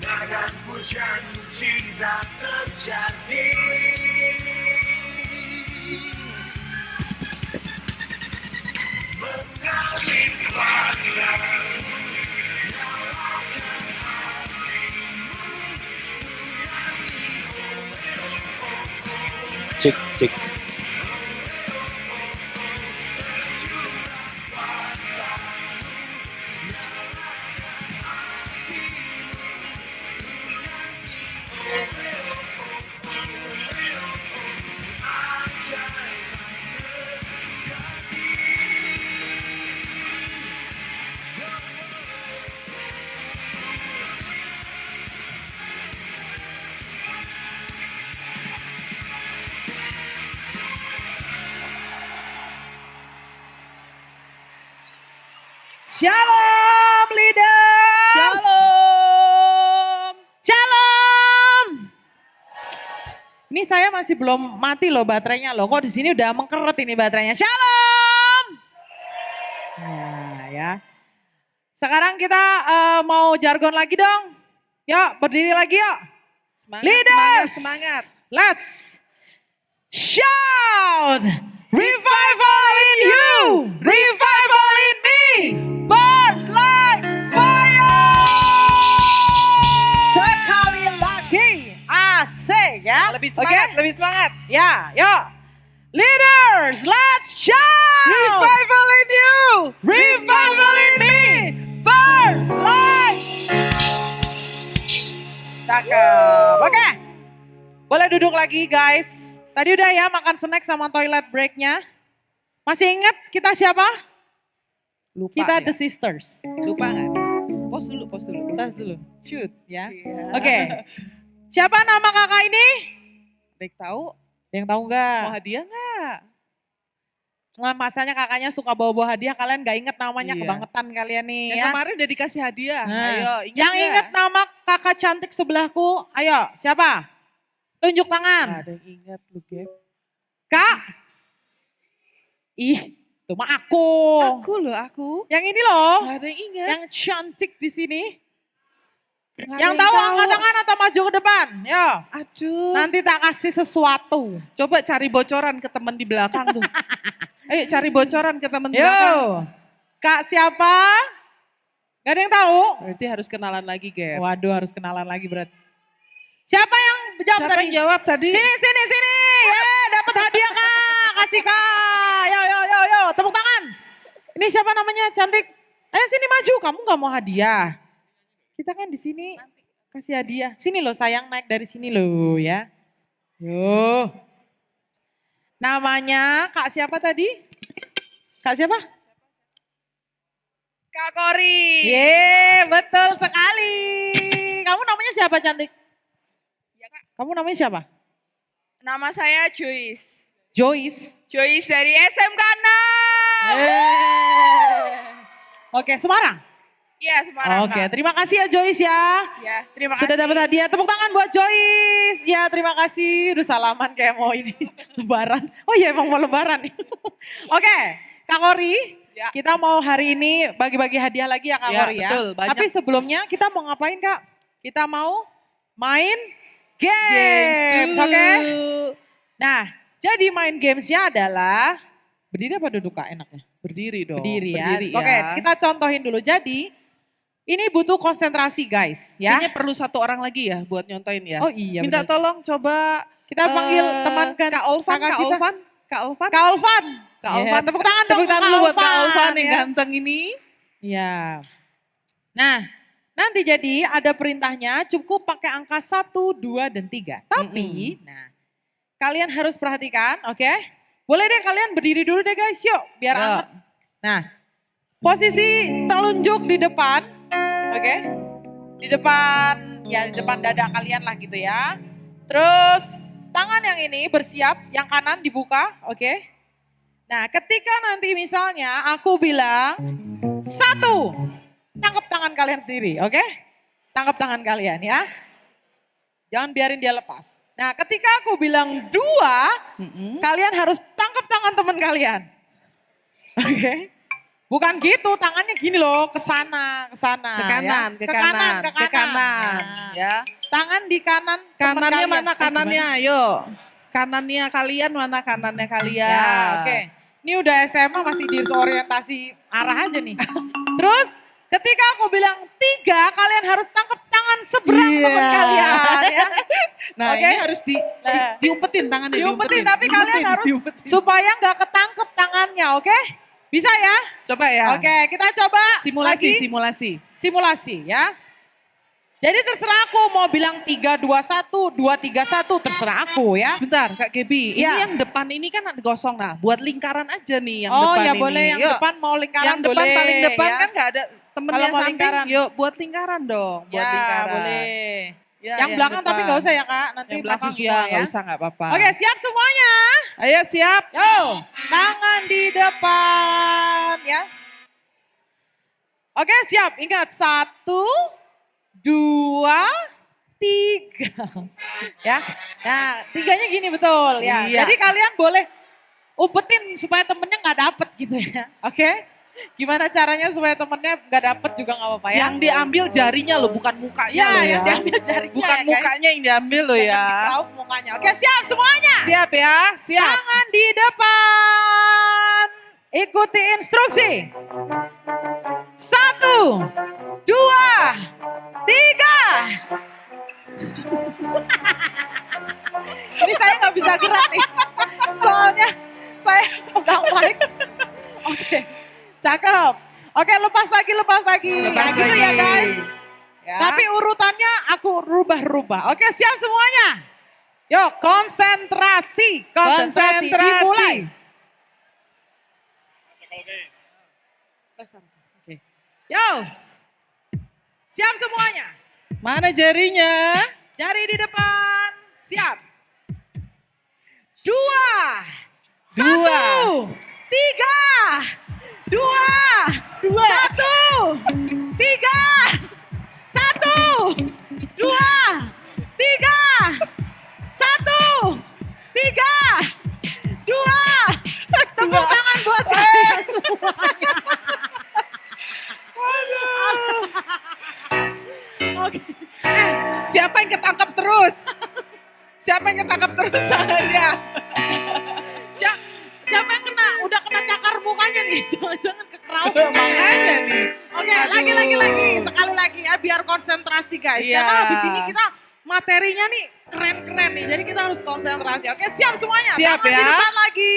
Nagan hujan mujizat terjadi. Mengalir kuasa. Cek, cek. Shalom leaders. Shalom. Shalom. Ini saya masih belum mati loh baterainya loh. Kok di sini udah mengkeret ini baterainya. Shalom. Nah ya. Sekarang kita mau jargon lagi dong. Yuk berdiri lagi yuk. Semangat, Leaders. semangat. Let's shout. Revival in you. Revival in me. Burn like fire. Sekali lagi. Asik ya. Lebih semangat, Oke? lebih semangat. Ya, yuk. Leaders, let's shout. Revival in you. Revival in me. Burn like. Cakep. Oke. Boleh duduk lagi guys. Tadi udah ya makan snack sama toilet breaknya. Masih ingat kita siapa? Lupa Kita ya? The Sisters. Lupa nggak? Pause dulu, pause dulu. Tos dulu. Shoot ya. Iya. Oke. Siapa nama kakak ini? Ada yang tahu? Ada yang tahu nggak? Mau hadiah nggak? Nah, masanya kakaknya suka bawa-bawa hadiah, kalian gak inget namanya, Iya. kebangetan kalian nih Yang ya. kemarin udah dikasih hadiah. Nah, Ayo, ingat yang nggak? inget nama kakak cantik sebelahku, ayo siapa? Tunjuk Nggak tangan. ada yang ingat lu, Gap. Kak. Ih, itu mah aku. Aku loh, aku. Yang ini loh, Nggak ada yang ingat. yang cantik di sini. Nggak ada Yang tahu angkat tangan atau maju ke depan, yo. Aduh. Nanti tak kasih sesuatu. Coba cari bocoran ke teman di belakang tuh. Ayo cari bocoran ke teman di Yo, belakang. Kak siapa? Gak ada yang tahu? Berarti harus kenalan lagi, Gap. Waduh, harus kenalan lagi berarti. Siapa yang jawab Siapa tadi? yang jawab tadi? Sini. Dapat hadiah Kak. Kasih Kak. Yo. Tepuk tangan. Ini siapa namanya? Cantik. Ayo sini maju. Kamu gak mau hadiah? Kita kan di sini kasih hadiah. Sini loh sayang, naik dari sini loh ya. Yo. Namanya Kak siapa tadi? Kak siapa? Kak Kori. Betul sekali. Kamu namanya siapa cantik? Ya, Kak. Kamu namanya siapa? Nama saya Joyce. Joyce. Joyce dari SMK 6. Oke, Semarang. Iya, Semarang. Oke, Kak. terima kasih ya Joyce ya. Ya, terima kasih. Sudah dapat hadiah. Tepuk tangan buat Joyce. Ya, terima kasih. Udah salaman kayak mau ini lebaran. Oh iya, emang mau lebaran. Oke, Kak Kori. Ya. Kita mau hari ini bagi-bagi hadiah lagi ya Kak Ya, Kori ya. betul, banyak. Tapi sebelumnya kita mau ngapain Kak? Kita mau main Games games. dulu. Oke. Nah, jadi main gamesnya adalah berdiri apa duduk Kak enaknya? Berdiri dong. Berdiri ya. Berdiri Oke, ya. kita contohin dulu. Jadi ini butuh konsentrasi guys ya. Kayaknya perlu satu orang lagi ya buat nyontoin ya. Oh iya Minta benar. tolong coba Kita panggil teman kan Kak Olvan, kakak Kak kita. Olvan, Kak Olvan. Kak Olvan. Kak Iya, Olvan. tepuk tangan dong Tepuk tangan untuk dulu Kak buat Kak Olvan yang ya. ganteng ini. Iya. Nah, nanti jadi ada perintahnya cukup pakai angka 1, 2, dan 3. Tapi, nah kalian harus perhatikan, oke? Boleh deh kalian berdiri dulu deh guys, yuk biar Yuk. anget. Nah, posisi telunjuk di depan, oke? Di depan, ya di depan dada kalian lah gitu ya. Terus tangan yang ini bersiap, yang kanan dibuka, oke? Nah, ketika nanti misalnya aku bilang 1, tangkap tangan kalian sendiri, oke? Tangkap tangan kalian ya. Jangan biarin dia lepas. Nah, ketika aku bilang 2, kalian harus tangkap tangan teman kalian. Oke? Bukan gitu, tangannya gini loh, ke sana, Ke kanan, ya. ke kanan, ke kanan. Nah, Ya. tangan di kanan. teman Kanannya kalian. mana kanannya? Gimana? Ayo. Kanannya kalian mana kanannya kalian? Ya, oke. Ini udah SMA masih disorientasi arah aja nih. Terus ketika aku bilang 3, kalian harus tangkap tangan seberang Iya. teman kalian ya. Nah Oke. ini harus Nah. diumpetin tangannya. Diumpetin, tapi kalian harus diumpetin. supaya nggak ketangkep tangannya, oke? Bisa ya? Coba ya. Oke, kita coba Simulasi, lagi. simulasi. Simulasi ya. Jadi terserah aku mau bilang 3, 2, 1, 2, 3, 1, terserah aku ya. Sebentar Kak Gebi, ini Iya. yang depan ini kan ada gosong. Nah buat lingkaran aja nih yang Oh depan ya ini. boleh, yang Yuk. depan mau lingkaran Yang depan boleh. paling depan ya. kan gak ada temennya Kalau mau samping. lingkaran. Yuk buat lingkaran dong. Buat Ya lingkaran. boleh. Ya, yang belakang tapi depan. nggak usah ya kak, nanti Yang belakang semua ya nggak usah nggak apa-apa. Oke siap semuanya. Ayo siap. Yo, tangan di depan ya. Oke siap, ingat 1, 2, 3. Ya, nah 3-nya gini betul ya. Iya. Jadi kalian boleh umpetin supaya temennya nggak dapet gitu ya. Oke, gimana caranya supaya temennya nggak dapet juga nggak apa-apa ya. Yang diambil jarinya loh, bukan mukanya Ya, loh ya. yang diambil jarinya Bukan ya, guys. mukanya yang diambil loh Jangan ya. dikeraup mukanya. Oke siap semuanya. Siap ya, siap. Tangan di depan. Ikuti instruksi. 1, 2, 3. Ini saya nggak bisa gerak nih. Soalnya saya pegang mic. Oke, cakep. Oke, lepas lagi. Lepas Nah, gitu ya lagi. guys. Ya. Tapi urutannya aku rubah-rubah. Oke, siap semuanya. Yuk, konsentrasi. Dimulai. Oke. Yo. Siap semuanya. Mana jarinya? Jari di depan. Siap. 2, 1, 3, 2, 1, 3, 1, 2, 3, 1, 3, 2. Tepuk tangan buat kalian semuanya. Oke. Siapa yang ketangkap terus? Siapa yang ketangkap terus tangannya? Siapa yang kena? Udah kena cakar mukanya nih. Jangan kekeraup. Makanya nih. Oke, Aduh. lagi. Sekali lagi ya biar konsentrasi guys. Iya. Karena habis ini kita materinya nih keren-keren nih. Jadi kita harus konsentrasi. Oke, siap semuanya. Siap Tangan ya. di depan lagi.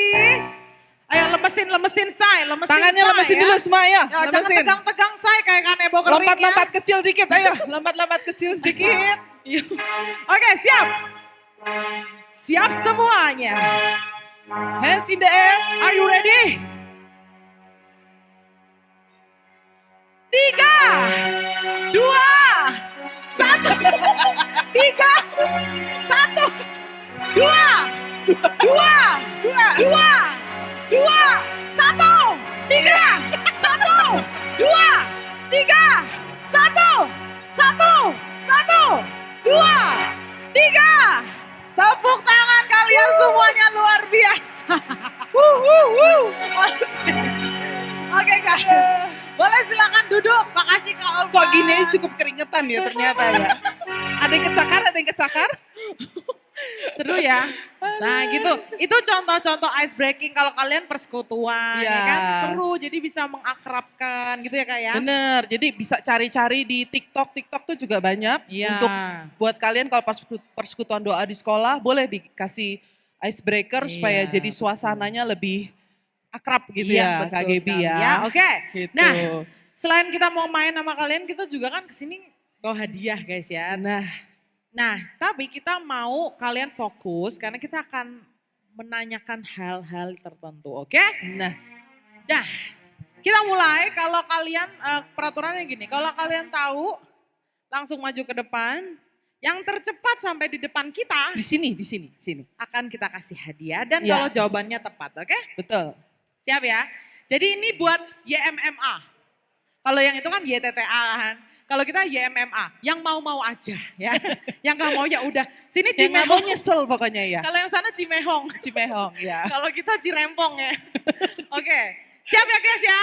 Ayo lemesin say. Tangannya lemesin dulu semua ya. Jangan Lemesin. tegang-tegang say kayak kanebo kering Lompat-lompat ya. kecil dikit ayo. Lompat-lompat kecil sedikit. Oke, siap. Siap semuanya. Hands in the air. Are you ready? 3, 2, 1, 3, 1, 2, 2, 2, 2, 1, 3, 1, 2, 3, 1, 2, 3. Tepuk tangan kalian semuanya luar biasa. Oke guys, boleh silakan duduk. Makasih Kak Olga. Kok gini aja cukup keringetan ya ternyata ya. Ada yang kecakar. Seru ya. Nah gitu, itu contoh-contoh ice breaking kalau kalian persekutuan ya Iya. kan. Seru, jadi bisa mengakrabkan gitu ya Kak ya. Bener, jadi bisa cari-cari di TikTok tuh juga banyak. Iya. Untuk buat kalian kalau pas persekutuan doa di sekolah boleh dikasih icebreaker Iya, supaya jadi suasananya lebih akrab gitu Iya, ya Kak betul Gebi sekali ya. Oke. Gitu. Nah, selain kita mau main sama kalian, kita juga kan kesini bawa hadiah guys ya. Nah, tapi kita mau kalian fokus karena kita akan menanyakan hal-hal tertentu, oke? Nah, Kita mulai kalau kalian, peraturannya gini, kalau kalian tahu langsung maju ke depan, yang tercepat sampai di depan kita di sini. akan kita kasih hadiah dan Iya. kalau jawabannya tepat, oke? Betul. Siap ya? Jadi ini buat YMMA. Kalau yang itu kan YTTA kan. Kalau kita YMMA, yang mau-mau aja ya. Yang gak mau ya udah. Sini Yang nggak mau Cimehong. nyesel pokoknya ya. Kalau yang sana Cimehong. Cimehong ya. Kalau kita Cirempong ya. Oke. Siap ya guys ya?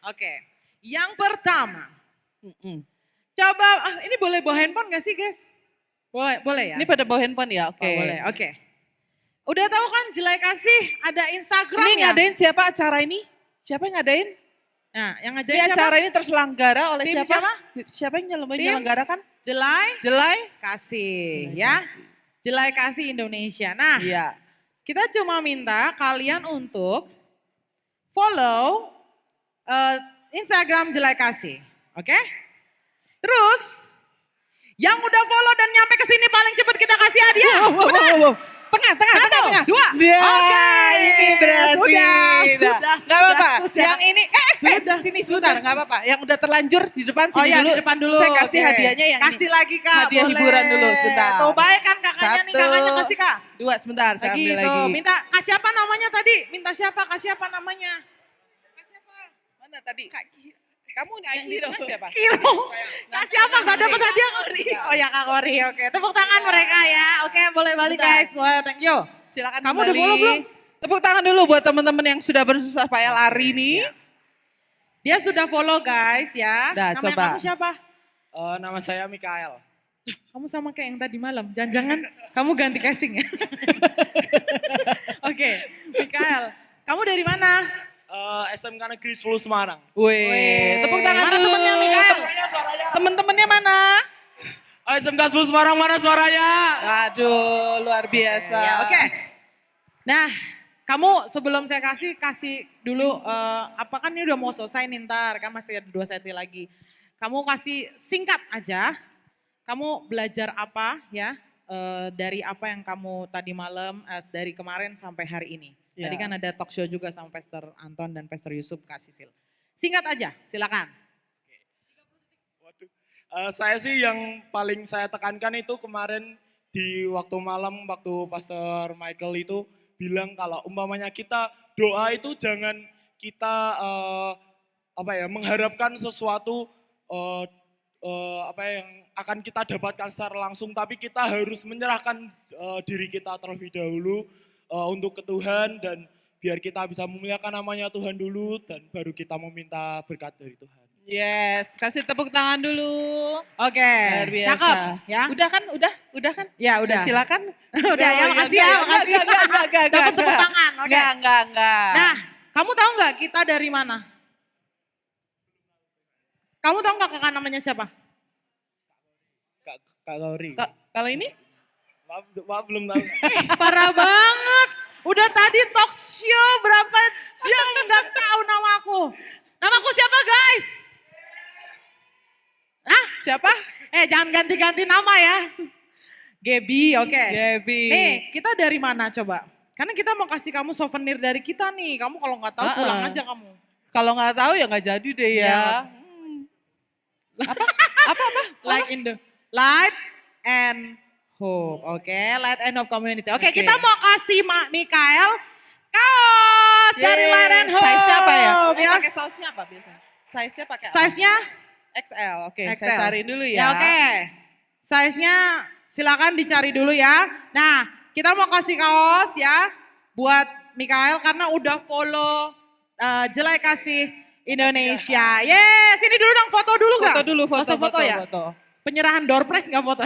Oke. Yang pertama, Mm-mm. coba ini boleh bawa handphone gak sih guys? Boleh ya? Ini pada bawa handphone ya? Oke. Oh, boleh, oke. Udah tahu kan Jelai Kasih ada Instagram Ini ya? ngadain siapa acara ini? Siapa yang ngadain? Nah, yang Ini ngajarin siapa? acara ini terselenggara oleh Tim siapa? siapa? Siapa yang Tim? menyelenggarakan? Jelai Jelai? Kasih ya. Jelai Kasih Indonesia. Nah, Iya. kita cuma minta kalian untuk follow Instagram Jelai Kasih. Oke? Terus yang udah follow dan nyampe ke sini paling cepat kita kasih hadiah. Benar? Tengah. Dua. Ya, Oke, ini berarti. sudah. Gak apa-apa. Sudah. Yang ini, sini sebentar, gak apa-apa. Yang udah terlanjur di depan Oh sini ya, dulu. di depan dulu. Saya kasih Oke. hadiahnya yang kasih ini. lagi Kak, Hadiah boleh. hiburan dulu, sebentar. Tuh baik kan kakaknya nih, kakaknya kasih Kak. Dua, sebentar, saya Lagi ambil tuh, lagi. minta kasih apa namanya tadi? Minta siapa? Kasih apa namanya? Mana tadi? Kamu yang di tengah siapa? Kiro. Kasih apa? Gak dapat hadiah. Oh ya Kak Kori, oke. Tepuk tangan mereka ya. Oke, boleh balik Bentar. guys. Wah, thank you. Silakan Kamu udah kembali. follow belum? Tepuk tangan dulu buat teman-teman yang sudah bersusah payah lari nih. Dia sudah follow guys ya. Dah, Namanya coba. kamu siapa? Nama saya Mikael. Kamu sama kayak yang tadi malam. Jangan-jangan kamu ganti casing ya. Oke, Mikael. Kamu dari mana? SMK Negeri 10 Semarang. Wih, tepuk tangan Mana dulu. temennya Mikael? Temen-temennya mana? SMK 10 Semarang mana suaranya? Aduh, luar biasa. Ya, oke. Nah, kamu sebelum saya kasih dulu, apa kan ini udah mau selesai nih ntar, kan masih ada 2 sesi lagi. Kamu kasih singkat aja, kamu belajar apa ya, dari apa yang kamu tadi malam, dari kemarin sampai hari ini. Ya. Tadi kan ada talk show juga sama Pastor Anton dan Pastor Yusuf, Kak Sisil. Singkat aja, silakan. Saya sih yang paling saya tekankan itu kemarin di waktu malam, waktu Pastor Michael itu bilang kalau umpamanya kita doa itu jangan kita mengharapkan sesuatu yang akan kita dapatkan secara langsung, tapi kita harus menyerahkan diri kita terlebih dahulu untuk ke Tuhan, dan biar kita bisa memuliakan namanya Tuhan dulu, dan baru kita meminta berkat dari Tuhan. Yes, kasih tepuk tangan dulu. Oke, Luar biasa. cakep ya. Udah kan? Udah kan? Ya udah. Silakan. Udah ya, makasih ya, makasih. Dapat tepuk tangan, oke. Enggak. Nah, kamu tahu nggak kita dari mana? Kamu tahu nggak kakak namanya siapa? Kak Gauri. Kalau ini? Maaf belum tahu. Parah banget. Udah tadi talk show berapa jam nggak tahu namaku. Namaku siapa guys? Hah? Siapa? Jangan ganti-ganti nama ya. Gaby, oke. Gaby. Nih, kita dari mana coba? Karena kita mau kasih kamu souvenir dari kita nih. Kamu kalau nggak tahu pulang aja kamu. Kalau nggak tahu ya nggak jadi deh ya. Apa? Like in the light and hope. Oke, light and hope community. Oke, Oke. kita mau kasih Mikael kaos dari Yeay. light and hope. Size-nya apa ya? Ya. Pakai sausnya apa biasanya? Size-nya pakai apa? Size-nya XL. Oke, XL. saya cari dulu ya. Ya oke. Size-nya silakan dicari dulu ya. Nah, kita mau kasih kaos ya buat Mikael karena udah follow Jelai Kasih Indonesia. Yes, sini dulu dong, foto dulu nggak? Foto dulu, foto ya. Penyerahan door prize nggak foto?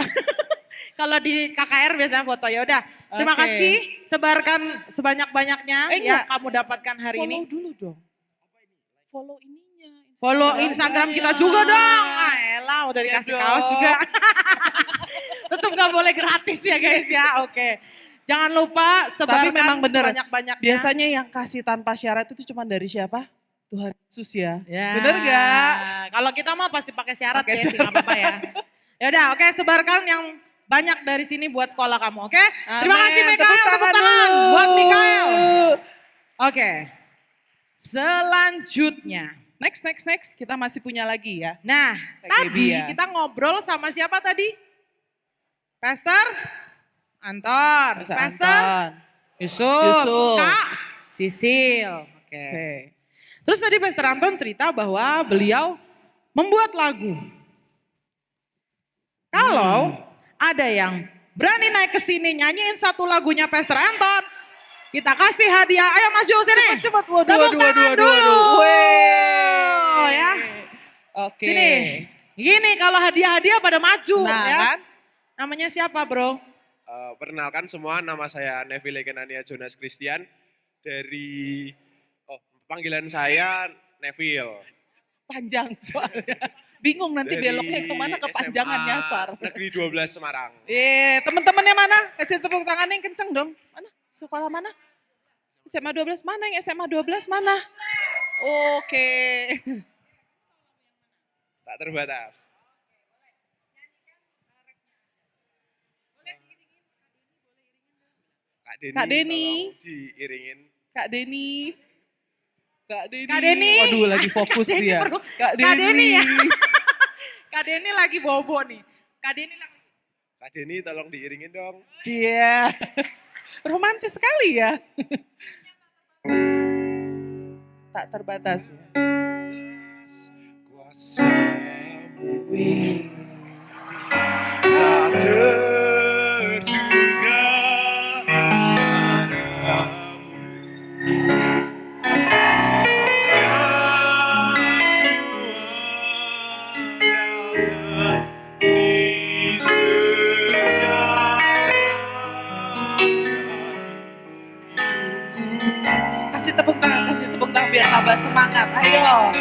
Kalau di KKR biasanya foto. Ya udah, terima Oke. kasih. Sebarkan sebanyak-banyaknya yang enggak. kamu dapatkan hari Follow ini. dulu dong. Follow ininya. Follow Instagram kita juga dong. Ah, elah, udah Ya dikasih dong. kaos juga. Tetap nggak boleh gratis ya guys ya. Oke. Jangan lupa sebarkan memang bener. sebanyak-banyaknya. Biasanya yang kasih tanpa syarat itu cuma dari siapa? Tuhan Yesus ya. Ya. Bener gak? Kalau kita mah pasti pakai syarat Pakai ya sih, nggak apa-apa ya. Ya udah, oke, sebarkan yang banyak dari sini buat sekolah kamu, oke? Terima kasih Amin. Mikael, tepuk tangan dulu. buat Mikael. Oke, selanjutnya. Next. Kita masih punya lagi ya. Nah, Kak tadi Gaby ya. kita ngobrol sama siapa tadi? Pastor Anton, Pastor Anton. Yusuf, Kak Sisil. Oke. Oke. Terus tadi Pastor Anton cerita bahwa beliau membuat lagu. Kalau ada yang berani naik ke sini nyanyiin satu lagunya Pastor Anton, kita kasih hadiah. Ayo maju sini. Cepet. Tepuk tangan dulu. Weh. Oke. Sini. Gini kalau hadiah-hadiah pada maju Nah ya. kan. Namanya siapa bro? Perkenalkan semua, nama saya Neville Kenania Jonas Christian dari panggilan saya Neville. Panjang soalnya. Bingung nanti Dari beloknya kemana, kepanjangan SMA nyasar. Negeri 12 Semarang. Teman-temannya mana? Kasih tepuk tangan yang kenceng dong. Mana? Sekolah mana? SMA 12 mana yang SMA 12 mana? Oke. Tak terbatas. Kak Deni. tolong diiringin. Kak Deni. Kak Deni. Kak Deni. Waduh lagi fokus Kak Deni dia. perlu- Kak Deni. Kak Deni ya. Kak Deni lagi bobo nih. Kak Deni lagi. Kak Deni tolong diiringin dong. Cia. Romantis sekali ya. Tak terbatas. Kuasamu tak terduga padamu. Kasih tepuk tangan biar tambah semangat. Ayo.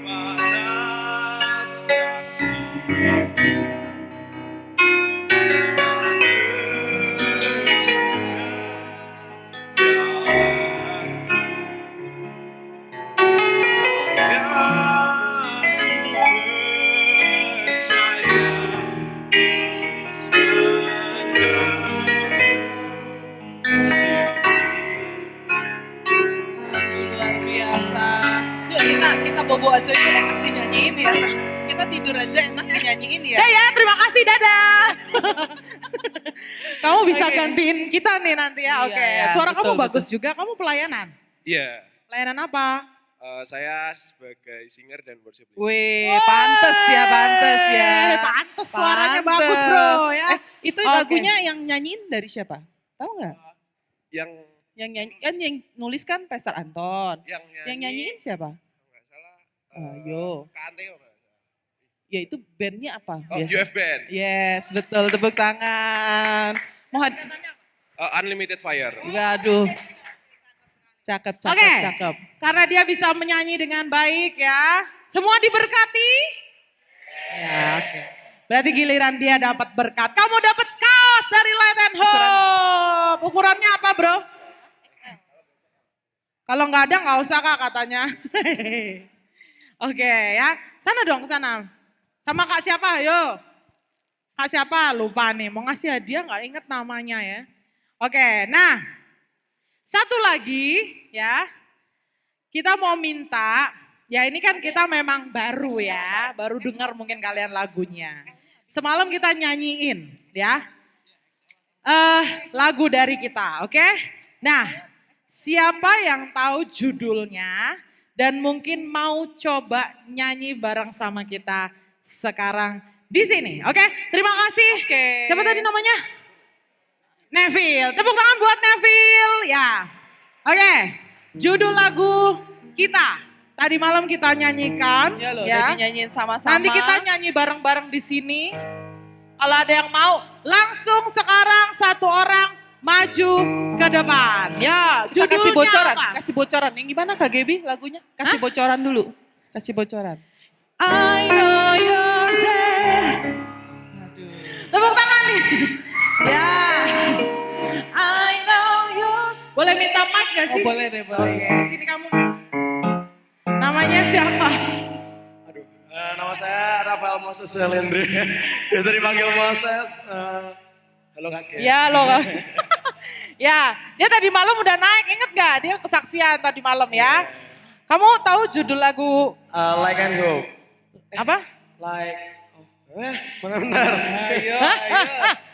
Terbatas kasih Aduh luar biasa. Yuk kita bobo aja yuk, enak dinyanyiin ya. Kita tidur aja enak dinyanyiin ya. Ya, terima kasih, dadah. Kamu bisa Oke. gantiin kita nih nanti ya, Iya, oke. iya, Suara betul, kamu bagus juga, kamu pelayanan. Iya, Pelayanan apa? saya sebagai singer dan worship leader. Wih, pantes ya. Pantes suaranya Pantes. bagus bro ya. Itu Oke. lagunya yang nyanyiin dari siapa? Tahu nggak? Yang Yang nyanyi kan yang nulis kan Pastor Anton. yang Yang nyanyiin siapa? nggak salah. Ayo. Kak Anteo nggak salah. Ya itu bandnya apa? Oh, UF Band. Yes, betul. Tepuk tangan. Mohon. Unlimited Fire. Waduh. Cakep. Oke. Karena dia bisa menyanyi dengan baik ya. Semua diberkati? Ya, oke. Berarti giliran dia dapat berkat. Kamu dapat kaos dari Light and Hope. Ukurannya apa bro? Kalau nggak ada nggak usah kak katanya. Oke ya. Sana dong ke sana. Sama kak siapa? Ayo. Kak siapa? Lupa nih. Mau ngasih hadiah nggak inget namanya ya. Oke, nah. Satu lagi ya. Kita mau minta, ya ini kan kita memang baru ya. Baru dengar mungkin kalian lagunya. Semalam kita nyanyiin ya. Lagu dari kita, oke? Nah, siapa yang tahu judulnya dan mungkin mau coba nyanyi bareng sama kita sekarang di sini, oke? Terima kasih. Oke. Siapa tadi namanya? Neville. Tepuk tangan buat Neville, ya. Oke, judul lagu kita. Tadi malam kita nyanyikan, Ya loh, ya. udah dinyanyiin sama-sama. Nanti kita nyanyi bareng-bareng di sini. Kalau ada yang mau, langsung sekarang satu orang maju ke depan. Ya, Kita kasih judulnya bocoran, apa? kasih bocoran. Yang gimana Kak Gebi lagunya? Kasih bocoran dulu. Kasih bocoran. I know you're there. Aduh. Tepuk tangan nih. Ya. I know you're. Boleh minta mic gak sih? Oh boleh deh, boleh. Oke, sini kamu. Namanya siapa? Aduh, nama saya Rafael Moses Welendri. Biasa dipanggil Moses. Halo kakek. Ya lo. Ya, dia tadi malam udah naik, inget gak? Dia kesaksian tadi malam ya. Kamu tahu judul lagu Like and Hope. apa? Benar-benar. Ayo,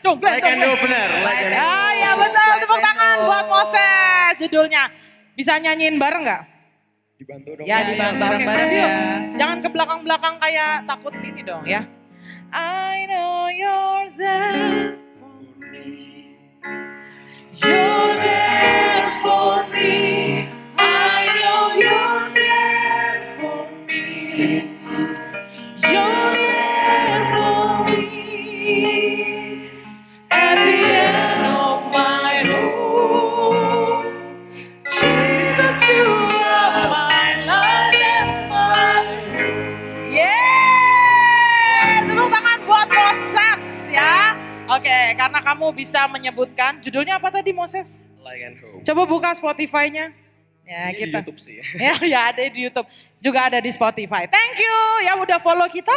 Dongeng, Like and Hope benar. Like and Hope. Ah ya betul, tepuk tangan buat Moses judulnya. Bisa nyanyiin bareng gak? Dibantu dong. Ya, Ya, dibantu. ya, bareng-bareng Oke, maju yuk. ya. Jangan ke belakang-belakang kayak takut ini dong ya. I know you're there for me. You're there for me. I know you're there for me. You're there for me at the end of my road. Jesus, you are my light and my yeah. Tepuk tangan buat Moses ya. Oke, karena kamu bisa menyebutkan judulnya apa tadi Moses? Like and hope. Coba buka Spotify-nya. Ya, Ini kita. di YouTube sih. Ya ada di YouTube, juga ada di Spotify. Thank you ya udah follow kita.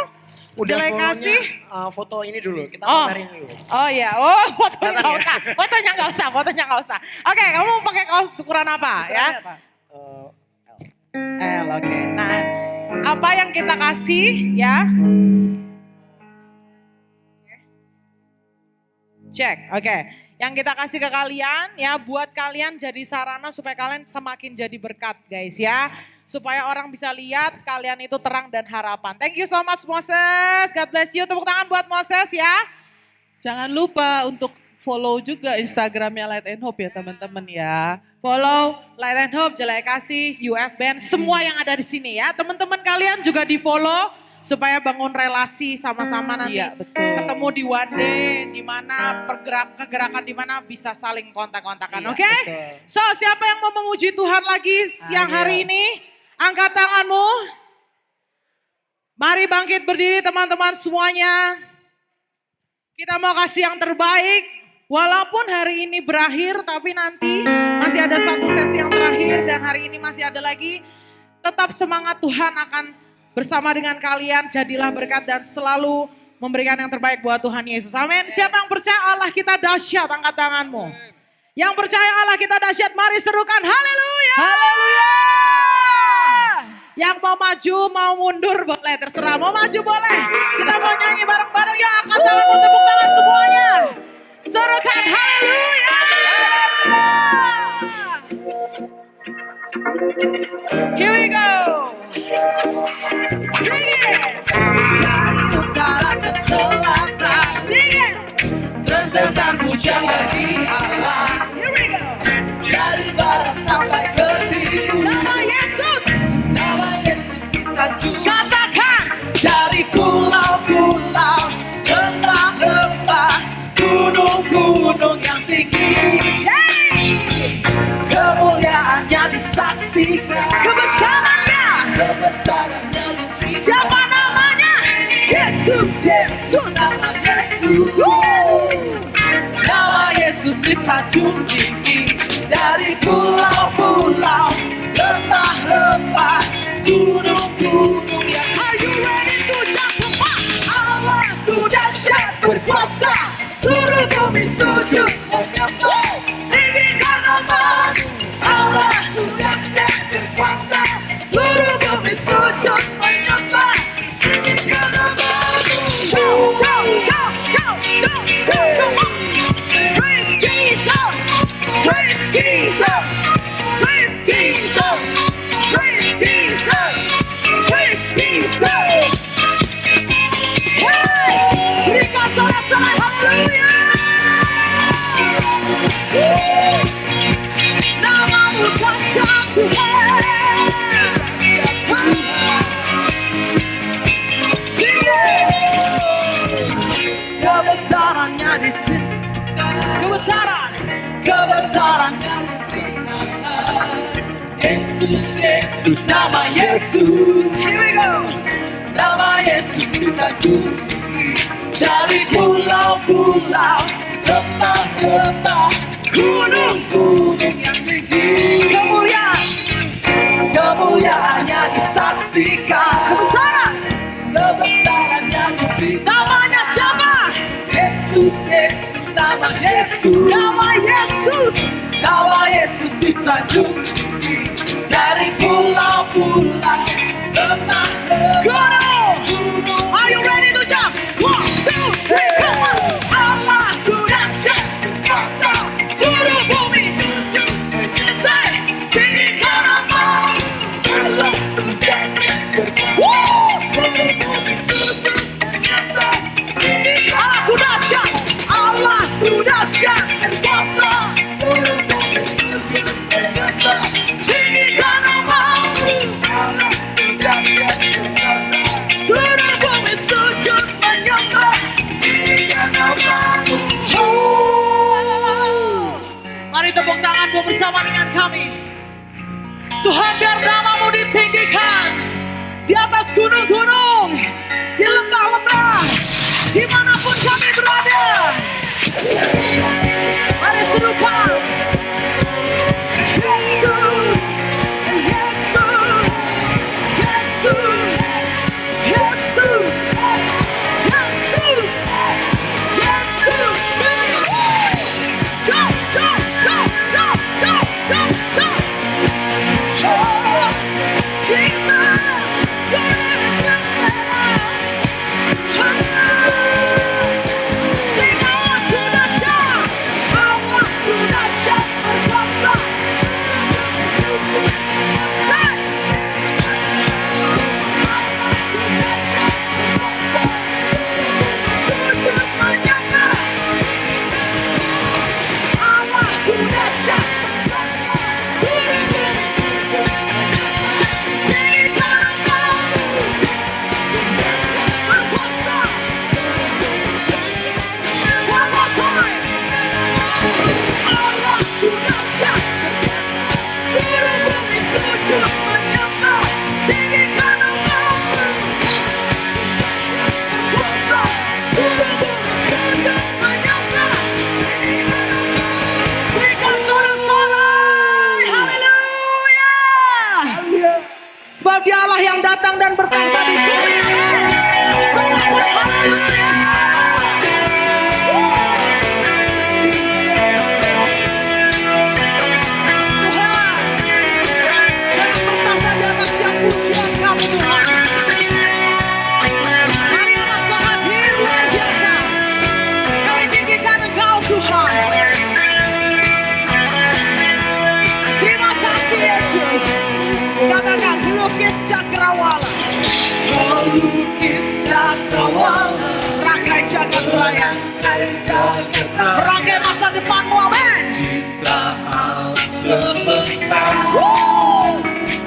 Udah Jelek follow-nya, kasih. foto ini dulu, kita Oh. pamerin dulu. Oh iya, fotonya nggak usah, fotonya nggak usah. Oke, kamu mau pakai kaos ukuran apa ya? Eh, L, oke. Nah, apa yang kita kasih ya? Cek, oke. Yang kita kasih ke kalian ya, buat kalian jadi sarana supaya kalian semakin jadi berkat guys ya. Supaya orang bisa lihat kalian itu terang dan harapan. Thank you so much Moses, God bless you. Tepuk tangan buat Moses ya. Jangan lupa untuk follow juga Instagramnya Light and Hope ya teman-teman ya. Follow Light and Hope, Jelek Kasih, UF Band, semua yang ada di sini ya. Teman-teman kalian juga di follow supaya bangun relasi sama-sama nanti. Iya, betul. Ketemu di one day, di mana kegerakan di mana bisa saling kontak-kontakan, Iya, oke? betul. So, siapa yang mau memuji Tuhan lagi siang Ayo. hari ini? Angkat tanganmu. Mari bangkit berdiri teman-teman semuanya. Kita mau kasih yang terbaik. Walaupun hari ini berakhir, tapi nanti masih ada satu sesi yang terakhir dan hari ini masih ada lagi. Tetap semangat, Tuhan akan bersama dengan kalian. Jadilah berkat dan selalu memberikan yang terbaik buat Tuhan Yesus. Amin. Siapa yang percaya Allah kita dahsyat, angkat tanganmu. Yang percaya Allah kita dahsyat, mari serukan haleluya. Haleluya! Yang mau maju, mau mundur boleh, terserah. Mau maju boleh. Kita mau nyanyi bareng-bareng ya. Angkat tanganmu, tepuk tangan semuanya. Serukan haleluya. Here we go. Sing it. Dari utara ke selatan. Sing it. Terdengar pujian bagi Allah. Here we go. Dari barat sampai ke timur. Nama Yesus. Nama Yesus disanjung. Katakan. Dari pulau-pulau, lembah-lembah, gunung-gunung yang tinggi. Yeay. Kemuliaannya disaksikan. Kebesarannya. Kebesarannya diceritakan. Siapa namanya? Yesus, Yesus. Nama Yesus. Nama Yesus disanjung tinggi. Dari pulau-pulau, lembah-lembah, gunung-gunung yang are you ready to jump? Allah ku dahsyat berkuasa, suruh kami sujud menyembah, tinggikan nama-Mu. Allah ku dahsyat berkuasa, suruh kami sujud menyembah, tinggikan nama-Mu. Shout, shout, shout, shout, shout, shout, come on. Praise Jesus, praise Jesus, praise Jesus, praise Jesus, praise Jesus. Hey, berikan sorak-sorai haleluya. Nama-Mu dahsyat Tuhan. Sing it. Kebesarannya di sini. Kebesarannya diceritakan. Yesus, Yesus, nama Yesus. Here we go. Nama Yesus disanjung dari pulau-pulau, lembah-lembah, gunung-gunung yang tinggi. Kemuliaannya disaksikan. Kebesarannya diceritakan. Namanya siapa? Yesus, Yesus, nama Yesus. Nama Yesus. Nama Yesus disanjung dari pulau-pulau, lembah-lembah. Are you ready to jump? 1, 2, 3, come on. Allah ku dahsyat berkuasa, suruh bumi tunduk. Say, tinggikan nama-Mu. Allah ku dahsyat berkuasa, suruh bumi tunduk. Allah ku dahsyat, Allah ku dahsyat berkuasa, suruh bumi tunduk. Tuhan biar namamu ditinggikan di atas gunung-gunung, di lembah-lembah, dimanapun kami berada. Mari serukan. Yesus, Yesus, Yesus, Yesus, Yesus, Yesus. Jump, jump, jump, jump, jump, jump, jump. Oh, Jesus, sing Allah ku dahsyat, Allah ku dahsyat berkuasa. Say, sujud menyembah, Allah ku dahsyat. One more time. Allah ku dahsyat. Seluruh bumi sujud menyembah, tinggikan namamu. Kuasa, seluruh bumi sujud menyembah. Berikan sorak-sorai, haleluya. Sebab dia Allah yang datang dan bertahta di dunia. Sorak-sorai, haleluya. Pujian kamu Tuhan. Mari anak hadir luar biasa. Kami tinggikan Engkau Tuhan. Terima kasih Yesus. Katakan pelukis cakrawala. Pelukis cakrawala. Rangkai jagat raya. Rangkai masa depanmu, amin. Citra alam semesta,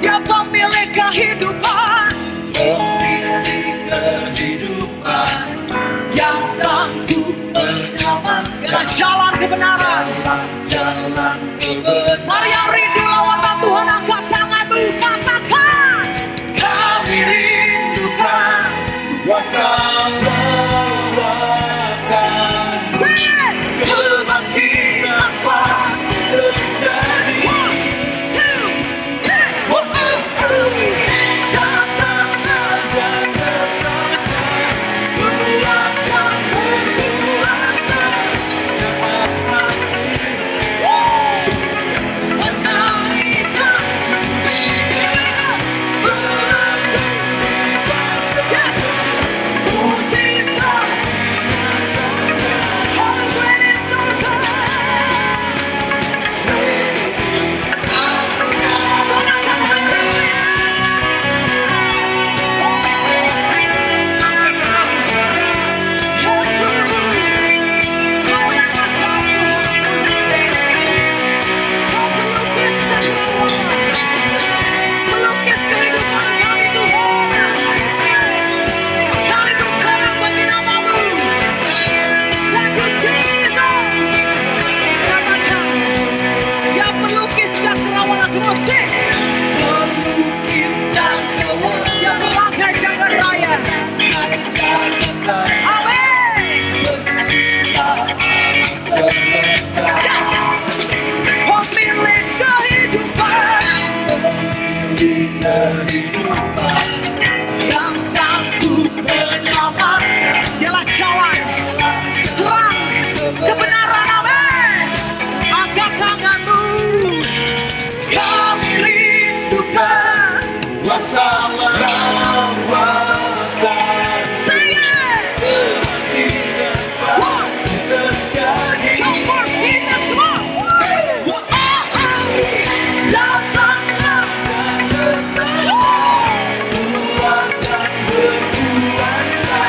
Dia pemilik kehidupan, pemilik kehidupan, yang sanggup menyelamatkan adalah jalan kebenaran. jalan kebenaran. Mari yang rindu lawatan Tuhan, angkat tanganmu, katakan. Kami rindukan kuasa lawatan, Sing. kebangkitan pasti terjadi. One, two, three. Datanglah dan datanglah, Tuhan yang berkuasa, semangat menangkan. Yes. Mujizat How great is our God. Sonakan haleluya. Yesus, Kau yang ajaib Tuhan. Kau pelukis cakrawala. Pelukis kehidupan kami Tuhan. Kami berserah bagi namamu. Thank you Jesus. Katakan, Dia pelukis cakrawala Gresik. pelukis cakrawala, Dia merangkai jagat raya. Amin. pencipta alam semesta, Yes. Pemilik kehidupan, pemilik kehidupan, yang sanggup menyelamatkan. Dialah jalan, terang, kebenaran. Amin. Angkat tanganmu. Kami rindukan. kuasa lawatan, Sing it. kebangkitan pasti terjadi. Jump for Jesus, come on. Datanglah dan datanglah, Tuhan yang berkuasa,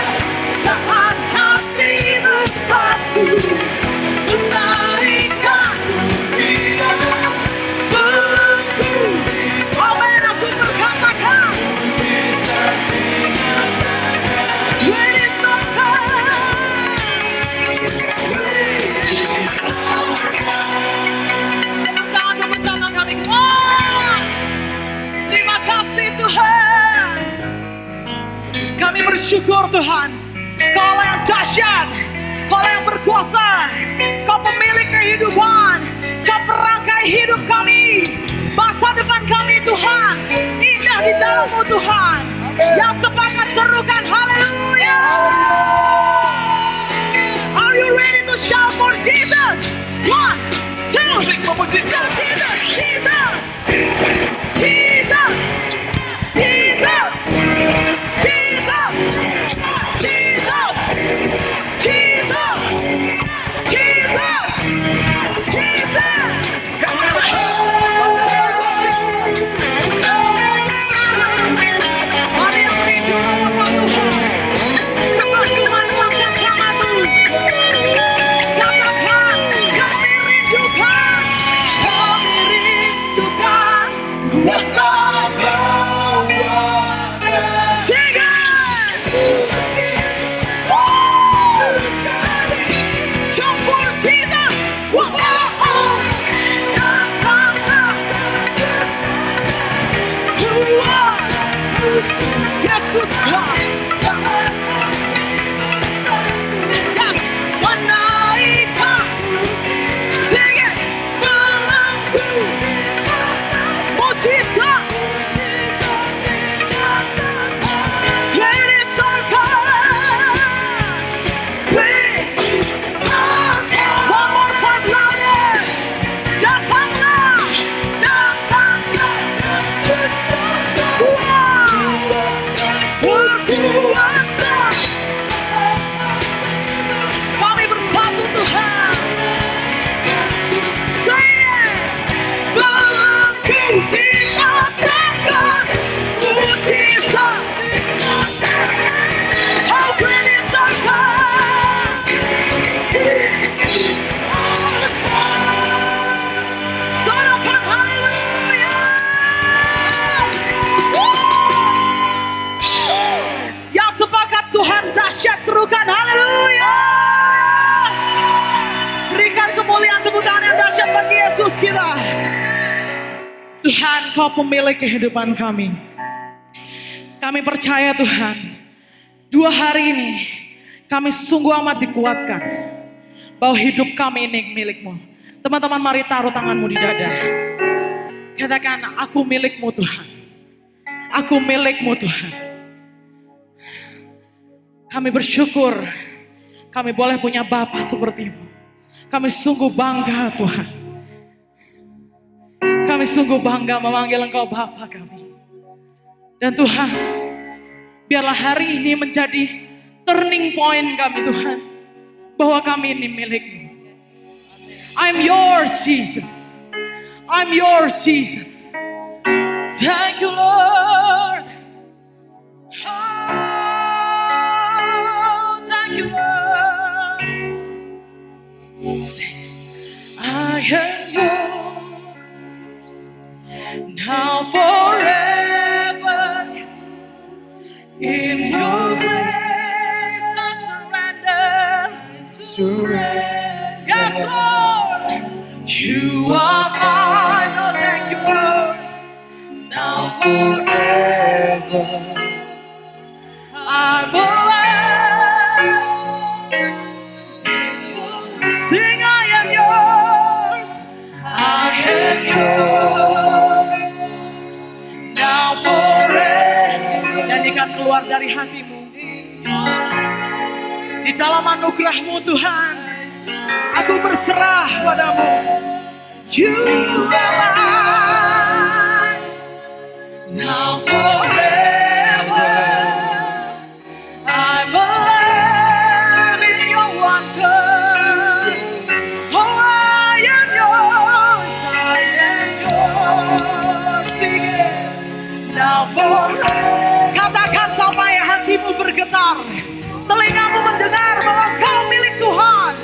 Saat hati bersatu, menarikan tidak belenggu. Amin, aku berkatakan. bisa bersyukur Tuhan. Kau yang dahsyat, Kau yang berkuasa, Kau pemilik kehidupan, Kau perangkai hidup kami, masa depan kami Tuhan, indah di dalam-Mu Tuhan. Yang sepakat serukan haleluya. Are you ready to shout for Jesus? 1, 2, shout Jesus, Jesus, Jesus, Jesus, Jesus, Jesus, Jesus, Jesus, Jesus. Mari yang rindu memohon Tuhan, sembah kemandangkan tanganmu. Katakan, kami rindukan kuasa sing it. Jump for Jesus. Whoa, oh, oh. Yesus Yes, menaikkan. Sing it. Belenggu. Mujizat. Let it survive. One more time louder. Datanglah. Datanglah. Berkuasa. Kami bersatu Tuhan. Saya belenggu dikatakan mujizat. How great is our God? Sonokan haleluya. Yang sepakat Tuhan dahsyat serukan haleluya. Berikan kemuliaan tepuk tangan yang dahsyat bagi Yesus kita. Tuhan, Kau pemilik kehidupan kami. Kami percaya Tuhan, 2 hari ini kami sungguh amat dikuatkan bahwa hidup kami ini milik-Mu. Teman-teman mari taruh tanganmu di dada. Katakan, aku milik-Mu Tuhan. Aku milik-Mu Tuhan. Kami bersyukur kami boleh punya Bapa seperti-Mu. Kami sungguh bangga Tuhan. Kami sungguh bangga memanggil Engkau Bapa kami. Dan Tuhan, biarlah hari ini menjadi turning point kami Tuhan. Bahwa kami ini milik-Mu. I'm yours Jesus. I'm yours Jesus. Thank you Lord. Oh, thank you Lord. I am yours. Now forever. Yes. In your grace I surrender. Yes, Lord. You are mine. Oh, thank you, Lord. Now forever. I'm alive. Sing, I am yours. I am yours. Now forever. Nyanyikan keluar dari hatimu. Di dalam anugerah-Mu Tuhan, aku berserah padamu. You are mine. Now forever. I'm alive in your wonder. Oh, I am yours. I am yours. Sing it. Now forever. Katakan sampai hatimu bergetar. Telingamu mendengar bahwa kau milik Tuhan.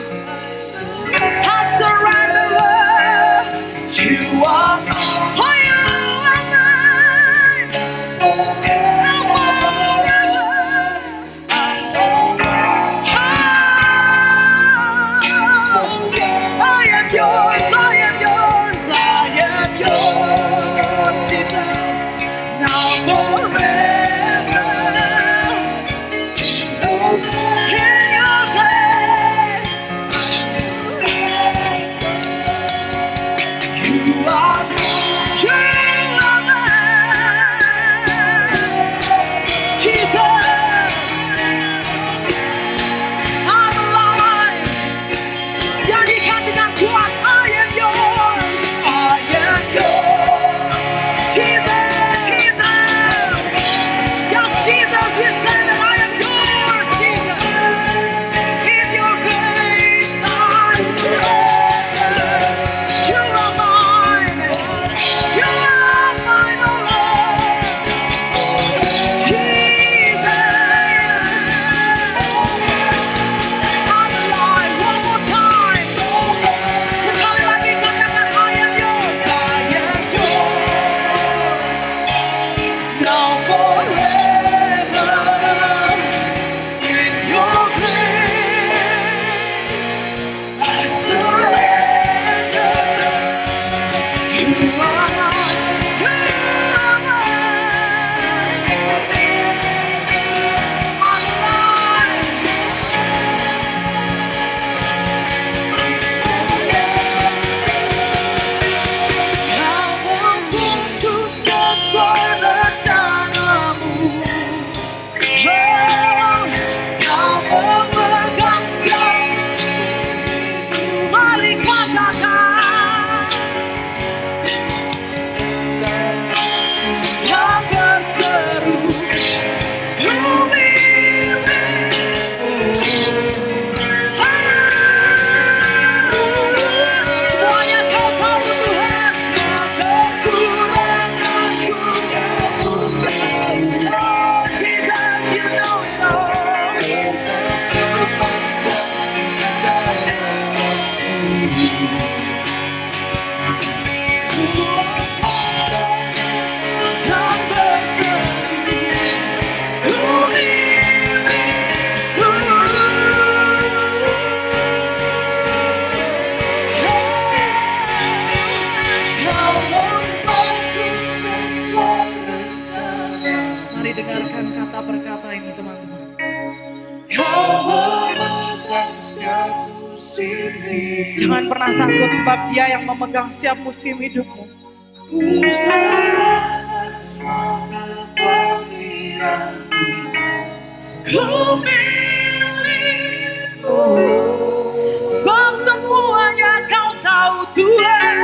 I surrender, Lord. You are, oh, you are mine. Now forever. I am yours, I am yours, I am yours, Jesus. Now forever. In your grace, I surrender. You are mine. Kau membuatku sesuai rencanamu. Oh, kau memegang setiap misiku. Mari katakan. Dan berseru, ku milikmu. Semuanya kau tahu Tuhan, semua kekuranganku. Oh Jesus, you know it all. Dan berseru, ku milikmu. Kau membuatku sesuai rencana. Mari dengarkan kata per kata ini teman-teman. Kau memegang setiap musim hidup. Jangan pernah takut sebab dia yang memegang setiap musim hidupmu. Ku serahkan semua kepemilanku. Ku milikmu. Sebab semuanya kau tahu Tuhan.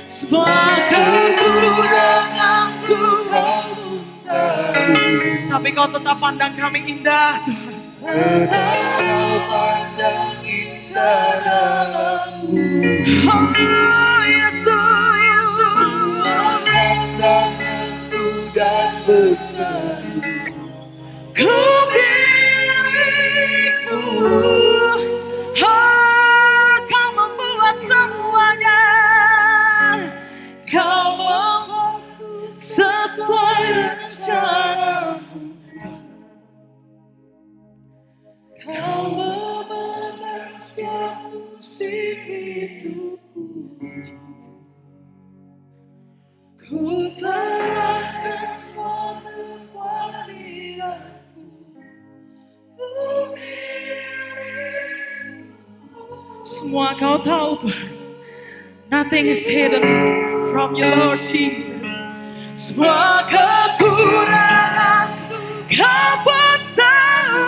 Semua kekuranganku kau tahu. Tapi kau tetap pandang kami indah Tuhan. Tetap kau pandang indah dalammu. Oh Yesus. Angkat tanganku dan berseru. Ku milikmu. Oh, kau membuat semuanya. Kau membuatku sesuai rencanamu. Kau memegang setiap musim hidupku. Ku serahkan semua kepemilanku. Ku milikmu. Semua kau tahu Tuhan. Nothing is hidden from you Lord Jesus. Semua kekuranganku kau pun tahu.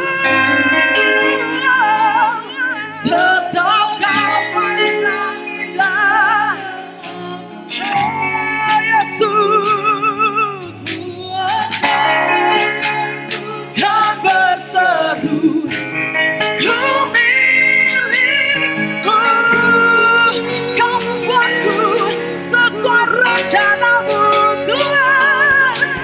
Tetap kau pandang indah. Oh Yesus. Dan berseru, ku milikmu. Kau membuatku sesuai rencanamu Tuhan.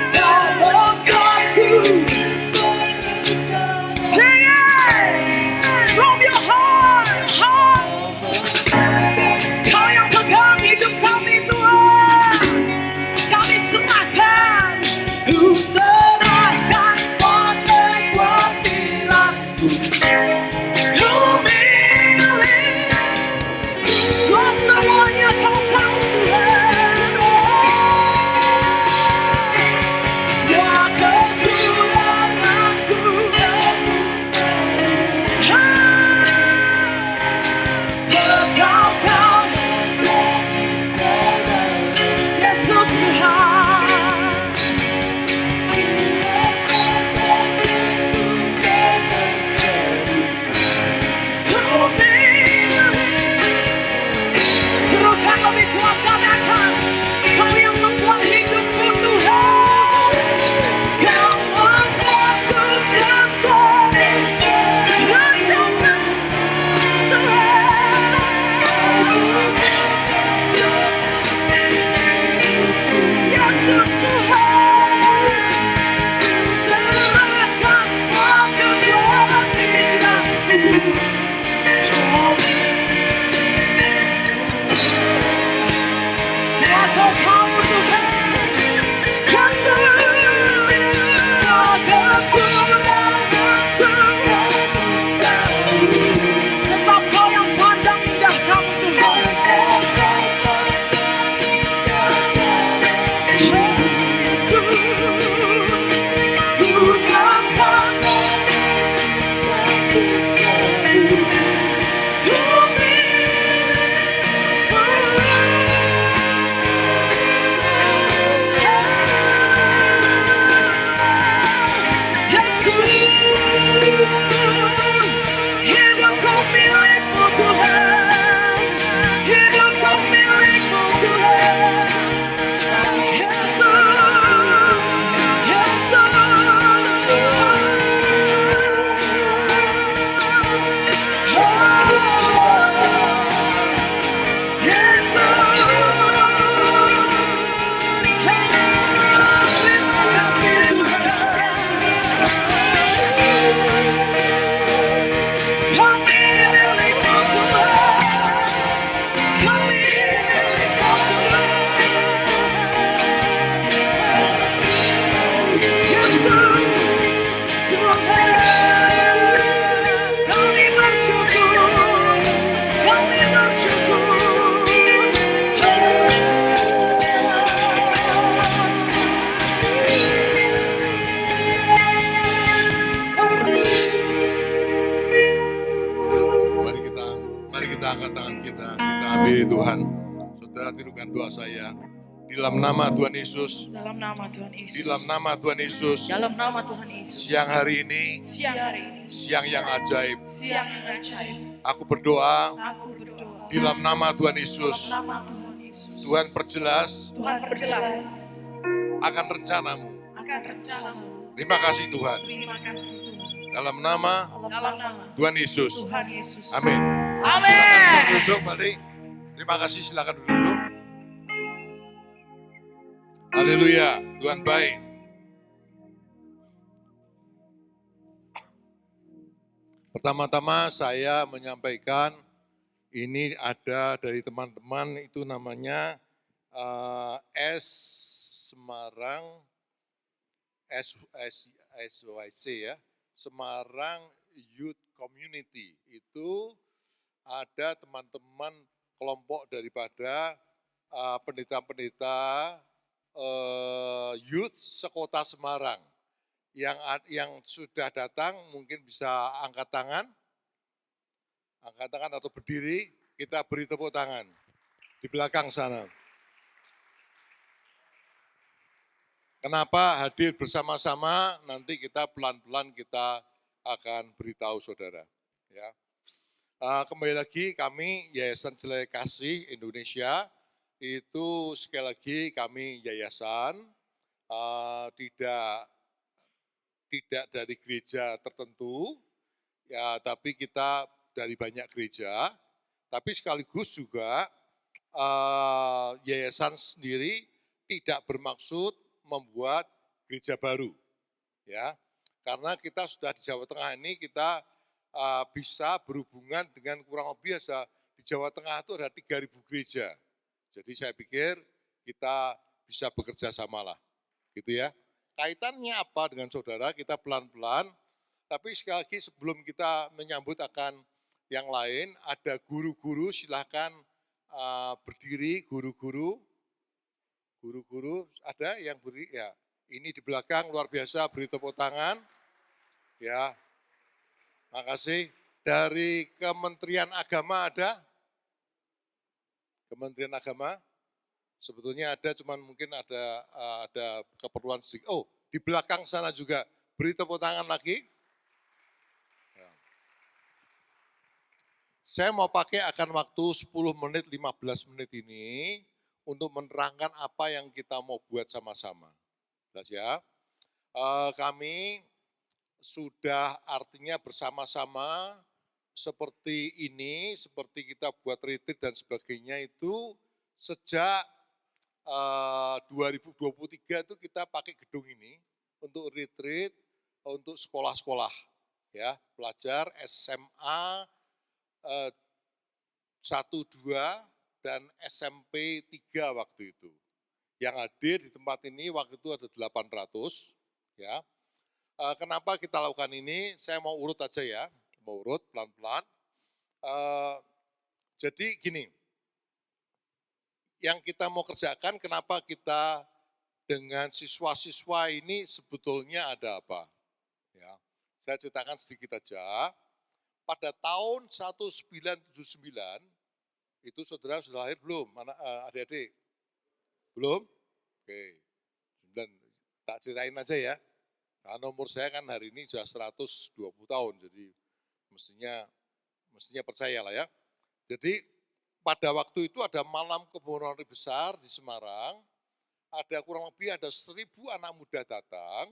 Hidupku milikmu Tuhan, hidupku milikmu Tuhan. Yesus, Mari kita angkat tangan kita hampiri Tuhan. Saudara, tirukan doa saya. Di dalam nama Tuhan Yesus, dalam nama Tuhan Yesus, di dalam nama Tuhan Yesus, dalam nama Tuhan Yesus, siang hari ini, siang yang ajaib, siang yang ajaib, aku berdoa aku berdoa di dalam nama Tuhan Yesus, nama Tuhan Yesus, Tuhan perjelas Tuhan perjelas akan rencanamu. akan rencanamu. Terima kasih Tuhan. Terima kasih Tuhan. Dalam nama Dalam nama Tuhan Yesus. Tuhan Yesus. Amin. Amin. Silakan duduk balik. Terima kasih, silakan duduk. Haleluya, Tuhan baik. Pertama-tama saya menyampaikan ini ada dari teman-teman itu namanya S Semarang SYC ya, Semarang Youth Community. Itu ada teman-teman kelompok daripada pendeta-pendeta youth sekota Semarang. Yang sudah datang mungkin bisa angkat tangan atau berdiri, kita beri tepuk tangan di belakang sana. Kenapa hadir bersama-sama? Nanti kita pelan-pelan kita akan beritahu saudara. Ya. Kembali lagi kami Yayasan Jelai Kasih Indonesia, itu sekali lagi kami yayasan, tidak dari gereja tertentu, ya, tapi kita dari banyak gereja, tapi sekaligus juga yayasan sendiri tidak bermaksud membuat gereja baru, ya, karena kita sudah di Jawa Tengah ini kita bisa berhubungan dengan kurang lebih di Jawa Tengah itu ada 3.000 gereja, jadi saya pikir kita bisa bekerja samalah, gitu ya. Kaitannya apa dengan saudara, kita pelan-pelan, tapi sekali lagi sebelum kita menyambut akan yang lain, ada guru-guru, silahkan berdiri, guru-guru ada yang beri, ya, ini di belakang luar biasa, beri tepuk tangan, ya, makasih. Dari Kementerian Agama ada? Kementerian Agama? Sebetulnya ada, cuman mungkin ada keperluan sedikit. Oh, di belakang sana juga, beri tepuk tangan lagi. Ya. Saya mau pakai akan waktu 10 menit, 15 menit ini, untuk menerangkan apa yang kita mau buat sama-sama. Jelas ya. Kami sudah artinya bersama-sama seperti ini, seperti kita buat retreat dan sebagainya itu sejak 2023 itu kita pakai gedung ini untuk retreat, untuk sekolah-sekolah, ya, pelajar SMA 1, 2, dan SMP 3 waktu itu. Yang hadir di tempat ini waktu itu ada 800, ya. Kenapa kita lakukan ini? Saya mau urut aja ya, mau urut pelan-pelan. Jadi gini, yang kita mau kerjakan, kenapa kita dengan siswa-siswa ini sebetulnya ada apa. Ya, saya ceritakan sedikit aja. Pada tahun 1979, itu saudara sudah lahir belum? Adik-adik? Belum? Oke, 9, tak ceritain aja ya. Karena umur saya kan hari ini sudah 120 tahun, jadi mestinya percayalah ya. Jadi pada waktu itu ada malam kebobolan besar di Semarang, ada kurang lebih ada 1.000 anak muda datang,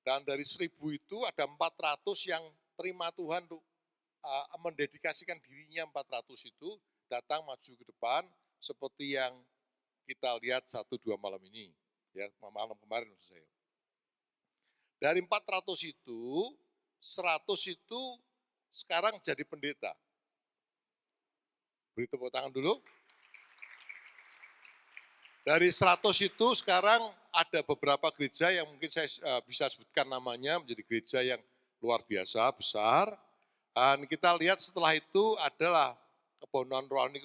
dan dari 1.000 itu ada 400 yang terima Tuhan untuk mendedikasikan dirinya. 400 itu datang maju ke depan seperti yang kita lihat 1-2 malam ini, ya malam kemarin maksud saya. Dari 400 itu, 100 itu sekarang jadi pendeta. Beri tepuk tangan dulu. Dari 100 itu sekarang ada beberapa gereja yang mungkin saya bisa sebutkan namanya, menjadi gereja yang luar biasa, besar. Dan kita lihat setelah itu adalah kebonohan rohani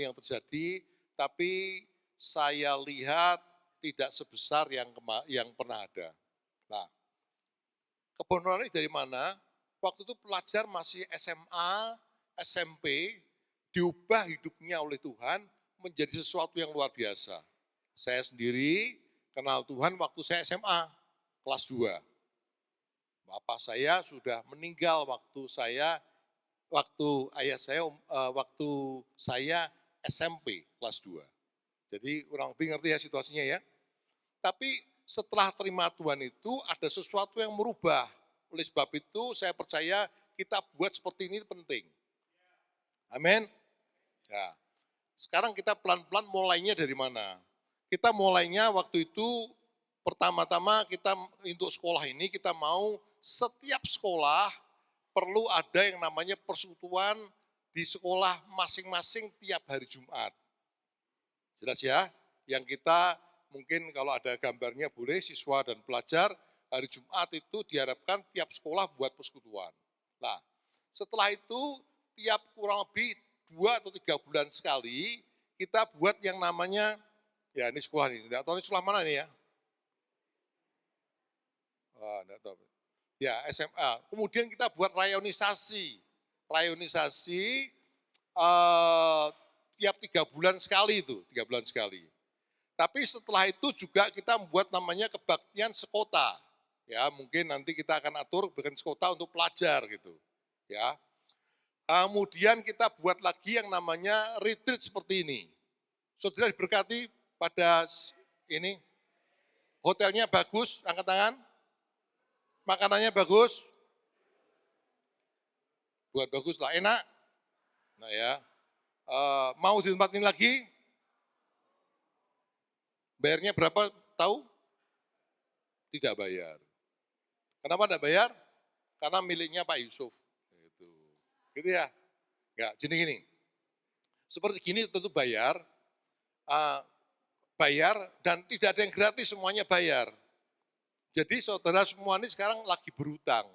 yang terjadi, tapi saya lihat tidak sebesar yang pernah ada. Nah, kebonohan ini dari mana? Waktu itu pelajar masih SMA, SMP, diubah hidupnya oleh Tuhan menjadi sesuatu yang luar biasa. Saya sendiri kenal Tuhan waktu saya SMA, kelas 2. Bapak saya sudah meninggal waktu ayah saya waktu saya SMP kelas 2. Jadi kurang lebih ngerti ya situasinya ya. Tapi setelah terima Tuhan itu ada sesuatu yang merubah. Oleh sebab itu saya percaya kita buat seperti ini penting. Amin. Ya. Sekarang kita pelan-pelan mulainya dari mana? Kita mulainya waktu itu pertama-tama kita untuk sekolah ini kita mau setiap sekolah perlu ada yang namanya persekutuan di sekolah masing-masing tiap hari Jumat. Jelas ya? Yang kita mungkin kalau ada gambarnya boleh siswa dan pelajar hari Jumat itu diharapkan tiap sekolah buat persekutuan. Nah, setelah itu tiap kurang lebih 2 atau 3 bulan sekali kita buat yang namanya, ya ini sekolah ini, tidak tahu ini sekolah mana ini ya? Tidak tahu. Ya SMA. Kemudian kita buat rayonisasi tiap 3 bulan sekali itu, 3 bulan sekali. Tapi setelah itu juga kita membuat namanya kebaktian sekota. Ya, mungkin nanti kita akan atur bikin sekota untuk pelajar gitu. Ya. Kemudian kita buat lagi yang namanya retreat seperti ini. Saudara diberkati pada ini. Hotelnya bagus, angkat tangan. Makanannya bagus. Buat bagus lah, enak. Nah ya. Mau ditempatin lagi? Bayarnya berapa tahu? Tidak bayar. Kenapa tidak bayar? Karena miliknya Pak Yusuf. Gitu ya? Enggak, gini. Seperti gini tentu bayar. Bayar dan tidak ada yang gratis, semuanya bayar. Jadi saudara semua ini sekarang lagi berhutang.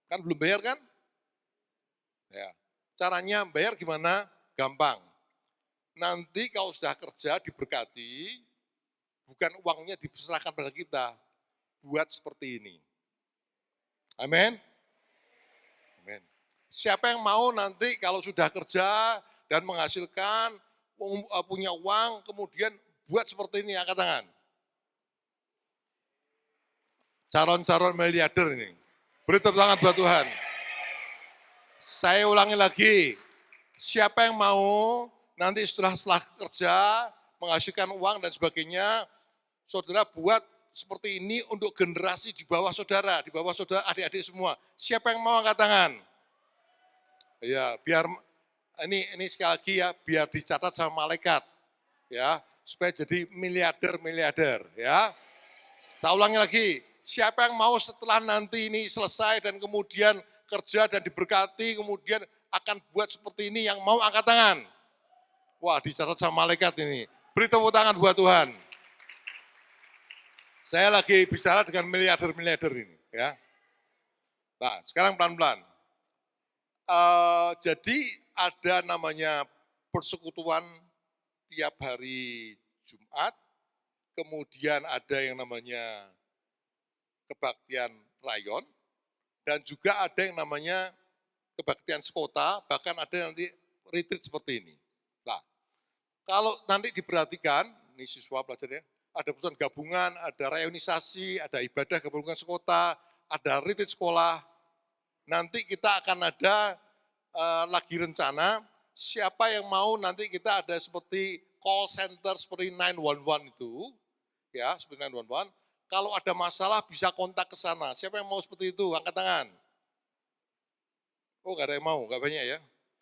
Kan belum bayar kan? Ya. Caranya bayar gimana? Gampang. Nanti kalau sudah kerja diberkati, bukan uangnya diserahkan pada kita, buat seperti ini. Amin. Amin. Siapa yang mau nanti kalau sudah kerja dan menghasilkan, punya uang, kemudian buat seperti ini, angkat tangan. Calon-calon miliarder ini. Beri tepuk tangan buat Tuhan. Saya ulangi lagi, siapa yang mau nanti setelah kerja, menghasilkan uang dan sebagainya, saudara buat seperti ini untuk generasi di bawah saudara adik-adik semua. Siapa yang mau angkat tangan? Ya, biar ini sekali lagi ya, biar dicatat sama malaikat, ya, supaya jadi miliarder, ya. Saya ulangi lagi, siapa yang mau setelah nanti ini selesai dan kemudian kerja dan diberkati, kemudian akan buat seperti ini, yang mau angkat tangan. Wah, dicatat sama malaikat ini. Beri tepuk tangan buat Tuhan. Saya lagi bicara dengan miliarder ini, ya. Nah, sekarang pelan-pelan. Jadi ada namanya persekutuan tiap hari Jumat. kemudian ada yang namanya kebaktian rayon, dan juga ada yang namanya kebaktian sekota, bahkan ada nanti retreat seperti ini. Nah, kalau nanti diperhatikan, ini siswa pelajar ya, ada perusahaan gabungan, ada rayonisasi, ada ibadah gabungan sekota, ada retreat sekolah. Nanti kita akan ada lagi rencana, siapa yang mau nanti kita ada seperti call center seperti 911 itu, ya seperti 911. Kalau ada masalah bisa kontak ke sana. Siapa yang mau seperti itu? Angkat tangan. Oh, nggak ada yang mau, nggak banyak ya.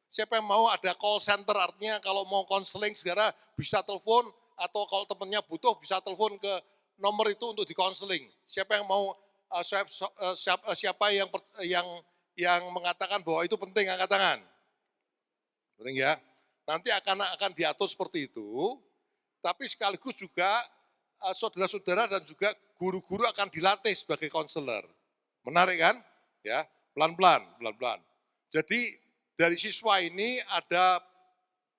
Siapa yang mau ada call center, artinya kalau mau konseling segera bisa telepon, atau kalau temannya butuh bisa telepon ke nomor itu untuk dikonseling. Siapa yang mau, siapa yang mengatakan bahwa itu penting, angkat tangan. Penting ya. Nanti akan diatur seperti itu, tapi sekaligus juga saudara-saudara dan juga guru-guru akan dilatih sebagai konselor. Menarik kan? Ya, pelan-pelan. Jadi dari siswa ini ada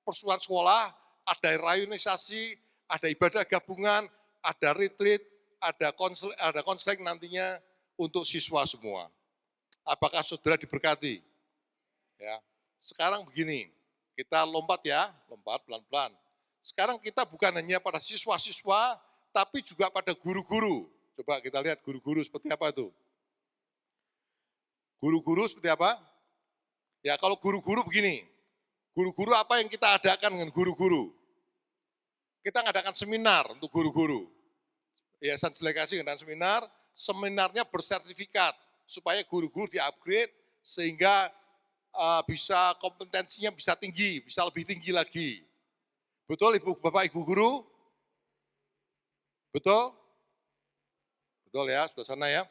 persuan sekolah, ada rayonisasi, ada ibadah gabungan, ada retreat, ada konseling nantinya untuk siswa semua. Apakah saudara diberkati? Ya. Sekarang begini, kita lompat ya, lompat pelan-pelan. Sekarang kita bukan hanya pada siswa-siswa, tapi juga pada guru-guru. Coba kita lihat guru-guru seperti apa itu. Guru-guru seperti apa? Ya kalau guru-guru begini, guru-guru apa yang kita adakan dengan guru-guru? Kita ngadakan seminar untuk guru-guru. Yayasan Delegasi ngadakan seminar, seminarnya bersertifikat, supaya guru-guru di-upgrade, sehingga bisa kompetensinya bisa tinggi, bisa lebih tinggi lagi. Betul Ibu, Bapak, Ibu Guru? Betul? Betul ya, sebelah sana ya.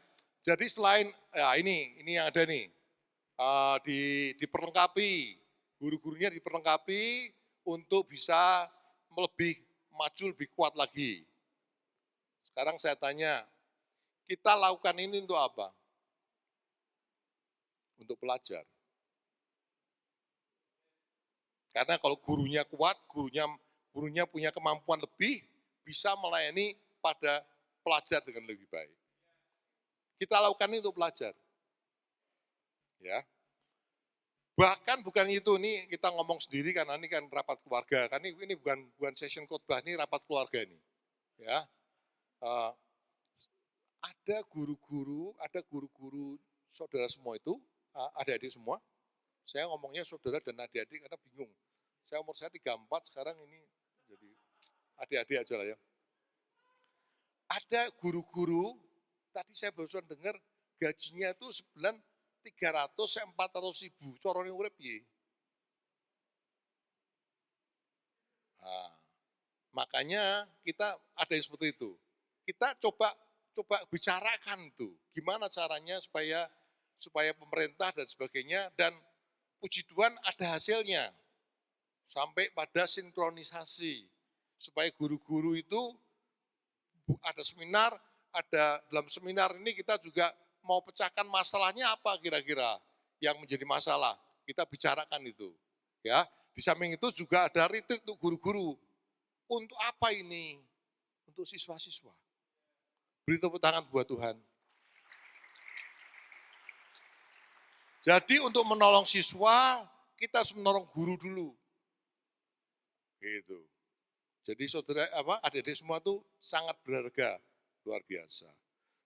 Jadi selain, ya ini yang ada nih, diperlengkapi, guru-gurunya diperlengkapi untuk bisa lebih maju, lebih kuat lagi. Sekarang saya tanya, kita lakukan ini untuk apa? Untuk pelajar. Karena kalau gurunya kuat, gurunya punya kemampuan lebih, bisa melayani pada pelajar dengan lebih baik. Kita lakukan ini untuk pelajar. Ya. Bahkan bukan itu, nih kita ngomong sendiri karena ini kan rapat keluarga. Kan ini bukan session khotbah, ini rapat keluarga ini. Ya. Ada guru-guru saudara semua itu, adik-adik semua. Saya ngomongnya saudara dan adik-adik karena bingung. Umur saya 34, sekarang ini jadi adik-adik aja lah ya. Ada guru-guru, tadi saya barusan dengar gajinya itu sebulan 300-400 ribu, corone urip piye. Nah, makanya kita ada yang seperti itu. Kita coba bicarakan itu, gimana caranya supaya pemerintah dan sebagainya, dan puji Tuhan ada hasilnya. Sampai pada sinkronisasi, supaya guru-guru itu ada seminar, dalam seminar ini kita juga mau pecahkan masalahnya apa kira-kira yang menjadi masalah. Kita bicarakan itu. Ya, di samping itu juga ada retreat untuk guru-guru. Untuk apa ini? Untuk siswa-siswa. Beri tepuk tangan buat Tuhan. Jadi untuk menolong siswa, kita harus menolong guru dulu. Gitu. Jadi saudara adik-adik semua tuh sangat berharga, luar biasa.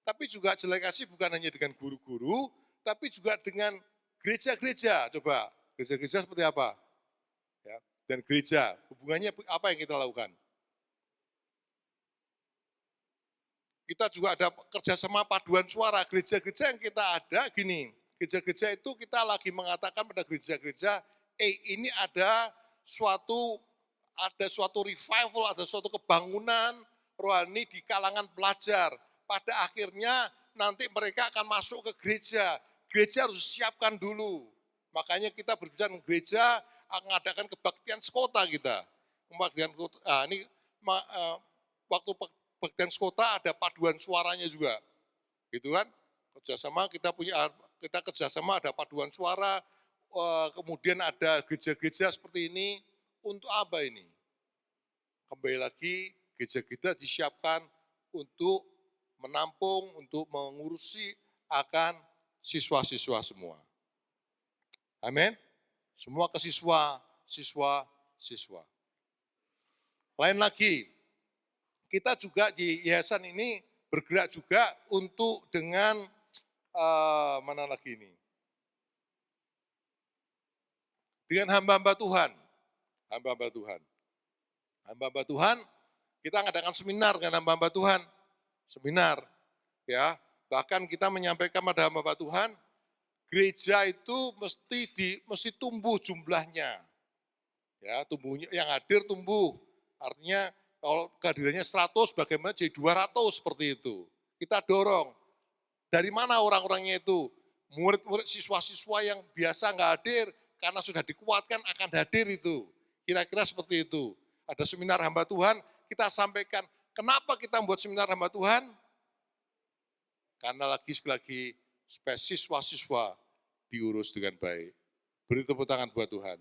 Tapi juga delegasi bukan hanya dengan guru-guru, tapi juga dengan gereja-gereja. Coba, gereja-gereja seperti apa? Ya, dan gereja, hubungannya apa yang kita lakukan? Kita juga ada kerjasama paduan suara. Gereja-gereja yang kita ada gini, gereja-gereja itu kita lagi mengatakan pada gereja-gereja, ini ada suatu revival, ada suatu kebangunan rohani di kalangan pelajar. Pada akhirnya nanti mereka akan masuk ke gereja. Gereja harus siapkan dulu. Makanya kita berbicara dengan gereja, mengadakan kebaktian sekota kita. Waktu kebaktian sekota ada paduan suaranya juga. Gitu kan? Kerjasama kita kerjasama ada paduan suara, kemudian ada gereja-gereja seperti ini. Untuk apa ini? Kembali lagi, gereja kita disiapkan untuk menampung, untuk mengurusi akan siswa-siswa semua. Amin. Semua ke siswa. Lain lagi, kita juga di yayasan ini bergerak juga untuk dengan mana lagi ini? Dengan hamba-hamba Tuhan. Hamba-hamba Tuhan, kita ngadakan seminar dengan hamba-hamba Tuhan. Seminar, ya. Bahkan kita menyampaikan pada hamba-hamba Tuhan, gereja itu mesti tumbuh jumlahnya. Ya, tumbuhnya yang hadir tumbuh. Artinya kalau kehadirannya 100 bagaimana jadi 200 seperti itu. Kita dorong. Dari mana orang-orangnya itu? Murid-murid siswa-siswa yang biasa nggak hadir karena sudah dikuatkan akan hadir itu. Kira-kira seperti itu. Ada seminar hamba Tuhan, kita sampaikan kenapa kita membuat seminar hamba Tuhan? Karena sekali lagi siswa-siswa diurus dengan baik. Beri tepuk tangan buat Tuhan.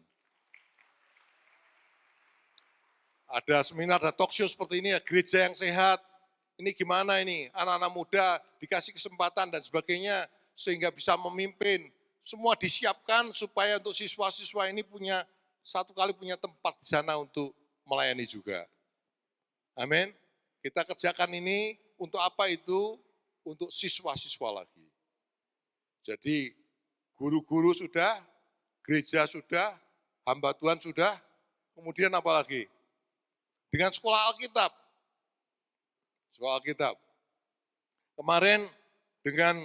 Ada seminar, ada talk show seperti ini, ya, gereja yang sehat. Ini gimana ini, anak-anak muda dikasih kesempatan dan sebagainya, sehingga bisa memimpin. Semua disiapkan supaya untuk siswa-siswa ini punya tempat di sana untuk melayani juga. Amin. Kita kerjakan ini untuk apa itu? Untuk siswa-siswa lagi. Jadi guru-guru sudah, gereja sudah, hamba Tuhan sudah, kemudian apa lagi? Dengan sekolah Alkitab. Sekolah Alkitab. Kemarin dengan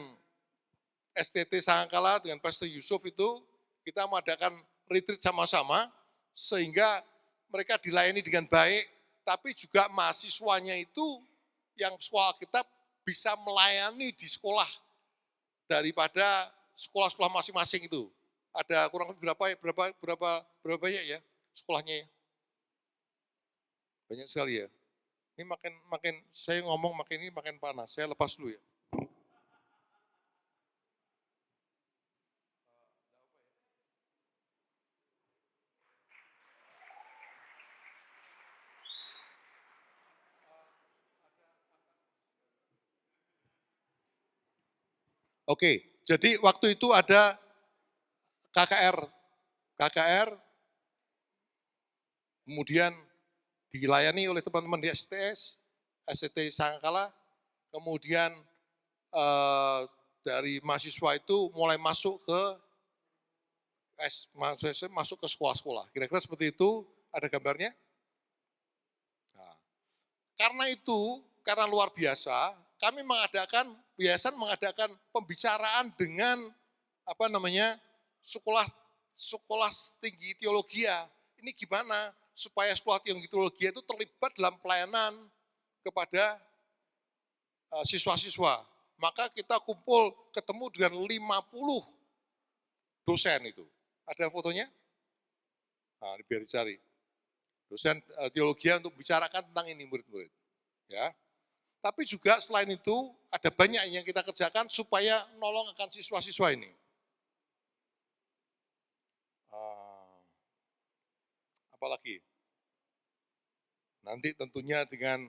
STT Sangkala, dengan Pastor Yusuf itu, kita mengadakan retreat sama-sama, sehingga mereka dilayani dengan baik, tapi juga mahasiswanya itu yang sekolah Alkitab bisa melayani di sekolah daripada sekolah-sekolah masing-masing itu. Ada kurang lebih berapa banyak ya sekolahnya ya? Banyak sekali ya. Ini makin saya ngomong makin panas. Saya lepas dulu ya. Oke, jadi waktu itu ada KKR, kemudian dilayani oleh teman-teman di STT Sangkala, kemudian dari mahasiswa itu mulai masuk ke sekolah-sekolah. Kira-kira seperti itu, ada gambarnya? Nah, karena luar biasa, kami yayasan mengadakan pembicaraan dengan sekolah tinggi teologi. Ini gimana supaya sekolah tinggi teologi itu terlibat dalam pelayanan kepada siswa-siswa. Maka kita ketemu dengan 50 dosen itu. Ada fotonya? Nah, biar dicari. Dosen teologi untuk bicarakan tentang ini murid-murid. Ya. Tapi juga selain itu ada banyak yang kita kerjakan supaya nolong akan siswa-siswa ini. Apalagi? Nanti tentunya dengan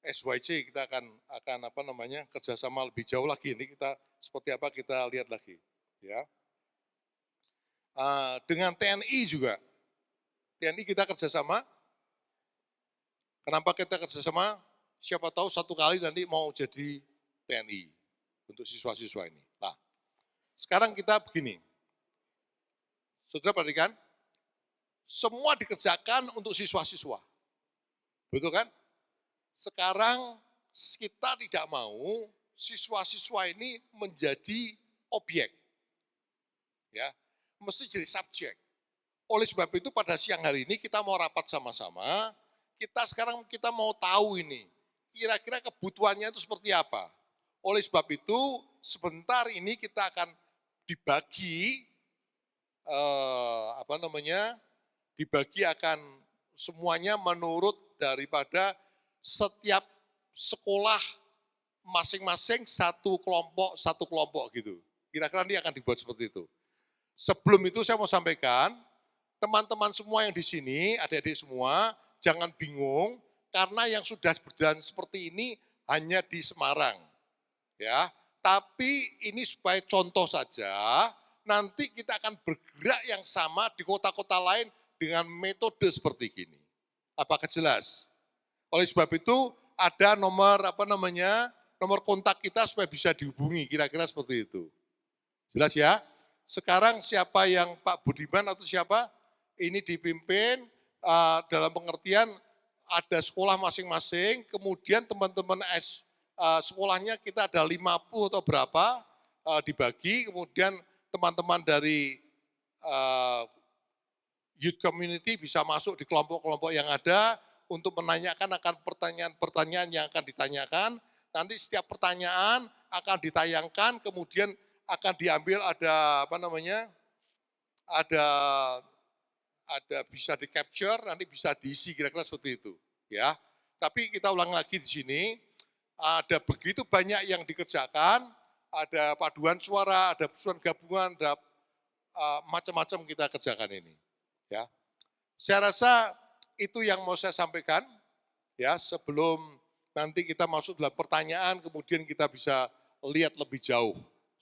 SYC kita akan kerjasama lebih jauh lagi. Ini kita seperti apa kita lihat lagi. Ya. Dengan TNI juga. TNI kita kerjasama. Kenapa kita kerjasama? Siapa tahu satu kali nanti mau jadi TNI untuk siswa-siswa ini. Nah, sekarang kita begini. Saudara perhatikan, semua dikerjakan untuk siswa-siswa. Betul kan? Sekarang kita tidak mau siswa-siswa ini menjadi objek. Ya, mesti jadi subjek. Oleh sebab itu pada siang hari ini kita mau rapat sama-sama, kita mau tahu ini, kira-kira kebutuhannya itu seperti apa. Oleh sebab itu, sebentar ini kita akan dibagi, dibagi akan semuanya menurut daripada setiap sekolah masing-masing satu kelompok gitu. Kira-kira nanti akan dibuat seperti itu. Sebelum itu saya mau sampaikan, teman-teman semua yang di sini, adik-adik semua, jangan bingung, karena yang sudah berjalan seperti ini hanya di Semarang. Ya, tapi ini supaya contoh saja, nanti kita akan bergerak yang sama di kota-kota lain dengan metode seperti ini. Apakah jelas? Oleh sebab itu ada nomor nomor kontak kita supaya bisa dihubungi, kira-kira seperti itu. Jelas ya? Sekarang siapa yang Pak Budiman atau siapa? Ini dipimpin dalam pengertian ada sekolah masing-masing, kemudian teman-teman sekolahnya kita ada 50 atau berapa dibagi, kemudian teman-teman dari youth community bisa masuk di kelompok-kelompok yang ada untuk menanyakan akan pertanyaan-pertanyaan yang akan ditanyakan. Nanti setiap pertanyaan akan ditayangkan, kemudian akan diambil ada bisa di capture, nanti bisa diisi kira-kira seperti itu, ya. Tapi kita ulang lagi di sini, ada begitu banyak yang dikerjakan, ada paduan suara, ada pesuan gabungan, ada macam-macam kita kerjakan ini, ya. Saya rasa itu yang mau saya sampaikan, ya, sebelum nanti kita masuk dalam pertanyaan, kemudian kita bisa lihat lebih jauh.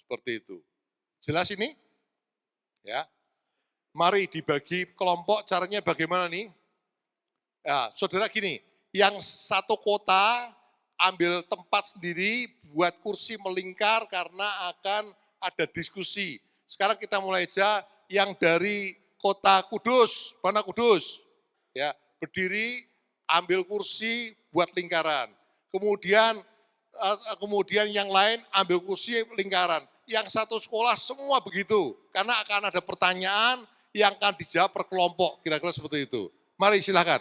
Seperti itu. Jelas ini? Ya. Mari dibagi kelompok, caranya bagaimana nih? Ya, saudara gini, yang satu kota ambil tempat sendiri, buat kursi melingkar karena akan ada diskusi. Sekarang kita mulai aja yang dari kota Kudus, mana Kudus? Ya, berdiri, ambil kursi buat lingkaran. Kemudian yang lain ambil kursi lingkaran. Yang satu sekolah semua begitu, karena akan ada pertanyaan yang akan dijawab per kelompok, kira-kira seperti itu. Mari silakan.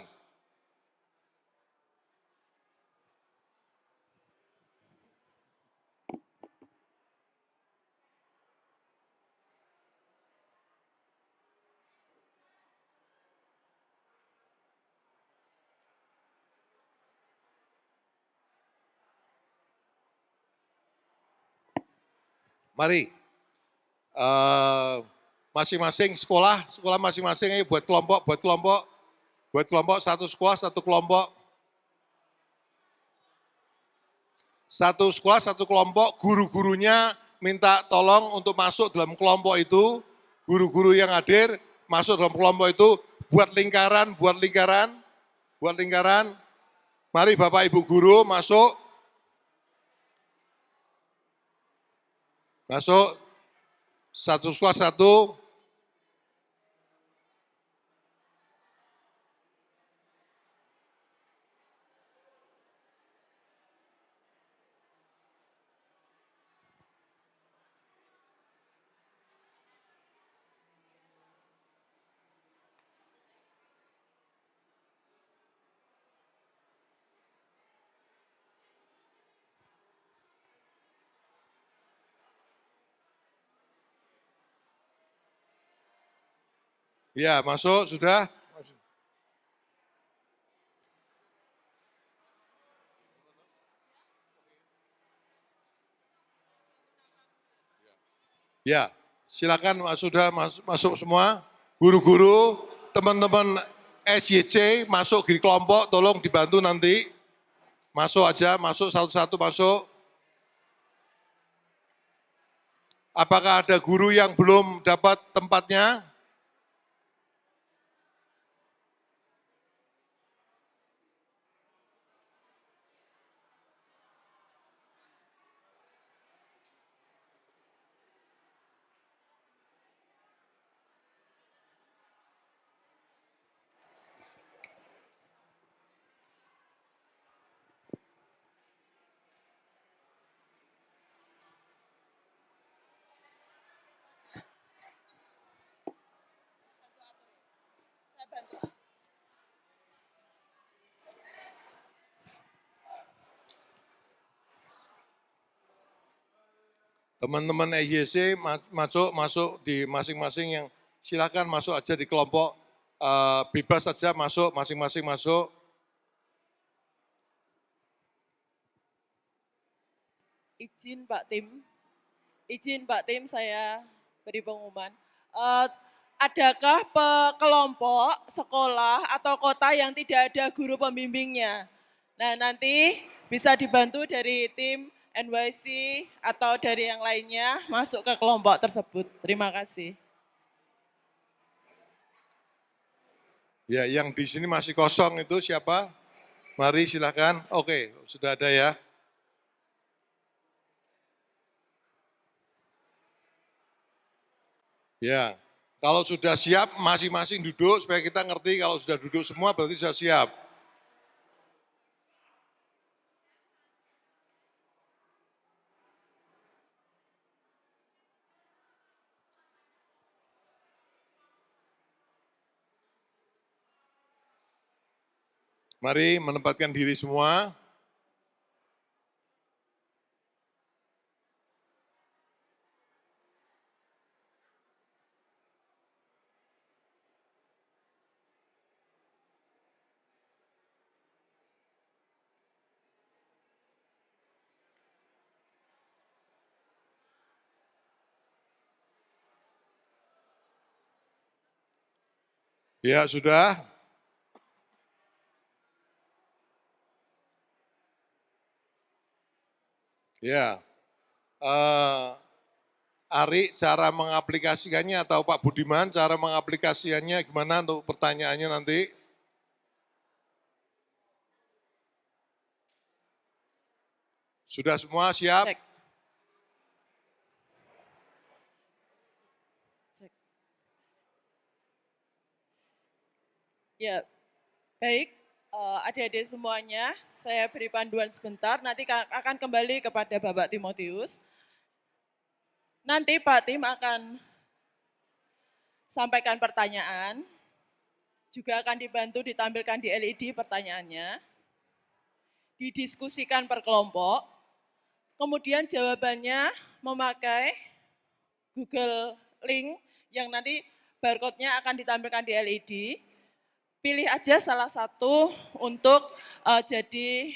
Mari, masing-masing sekolah masing-masing ayo buat kelompok, satu sekolah, satu kelompok. Satu sekolah, satu kelompok, guru-gurunya minta tolong untuk masuk dalam kelompok itu, guru-guru yang hadir masuk dalam kelompok itu, buat lingkaran. Mari Bapak Ibu Guru masuk. Satu sekolah satu. Ya, masuk sudah. Ya, silakan sudah masuk semua. Guru-guru, teman-teman SYC masuk di kelompok, tolong dibantu nanti. Masuk aja, masuk satu-satu masuk. Apakah ada guru yang belum dapat tempatnya? Teman-teman EYC masuk di masing-masing yang silakan masuk aja di kelompok, bebas saja masuk, masing-masing masuk. Izin Pak Tim saya beri pengumuman. Adakah kelompok, sekolah, atau kota yang tidak ada guru pembimbingnya? Nah, nanti bisa dibantu dari tim NYC atau dari yang lainnya masuk ke kelompok tersebut. Terima kasih. Ya, yang di sini masih kosong itu siapa? Mari silakan. Oke, sudah ada ya. Ya, kalau sudah siap masing-masing duduk supaya kita ngerti kalau sudah duduk semua berarti sudah siap. Mari menempatkan diri semua. Ya, sudah. Ya, Ari cara mengaplikasikannya atau Pak Budiman cara mengaplikasikannya gimana untuk pertanyaannya nanti? Sudah semua siap? Cek. Cek. Ya, baik. Adik-adik semuanya, saya beri panduan sebentar, nanti akan kembali kepada Bapak Timotius. Nanti Pak Tim akan sampaikan pertanyaan, juga akan dibantu ditampilkan di LED pertanyaannya, didiskusikan per kelompok, kemudian jawabannya memakai Google Link yang nanti barcode-nya akan ditampilkan di LED. Pilih aja salah satu untuk jadi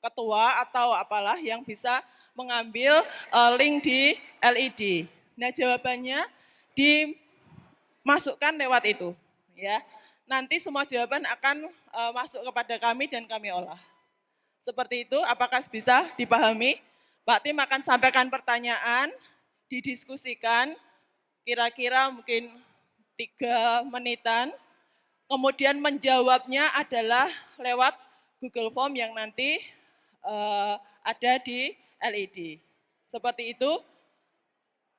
ketua atau apalah yang bisa mengambil link di LED. Nah, jawabannya dimasukkan lewat itu, ya. Nanti semua jawaban akan masuk kepada kami dan kami olah. Seperti itu, apakah bisa dipahami? Pak Tim akan sampaikan pertanyaan, didiskusikan, kira-kira mungkin 3 menitan. Kemudian menjawabnya adalah lewat Google Form yang nanti ada di LED. Seperti itu,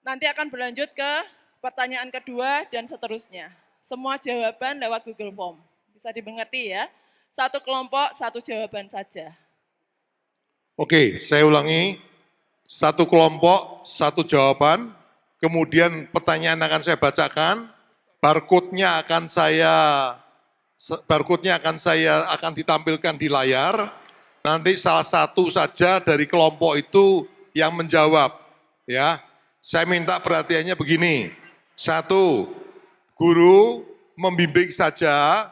nanti akan berlanjut ke pertanyaan kedua dan seterusnya. Semua jawaban lewat Google Form. Bisa dimengerti ya? Satu kelompok, satu jawaban saja. Oke, saya ulangi. Satu kelompok, satu jawaban. Kemudian pertanyaan akan saya bacakan. Barcode-nya akan ditampilkan di layar. Nanti salah satu saja dari kelompok itu yang menjawab, ya. Saya minta perhatiannya begini. 1, guru membimbing saja,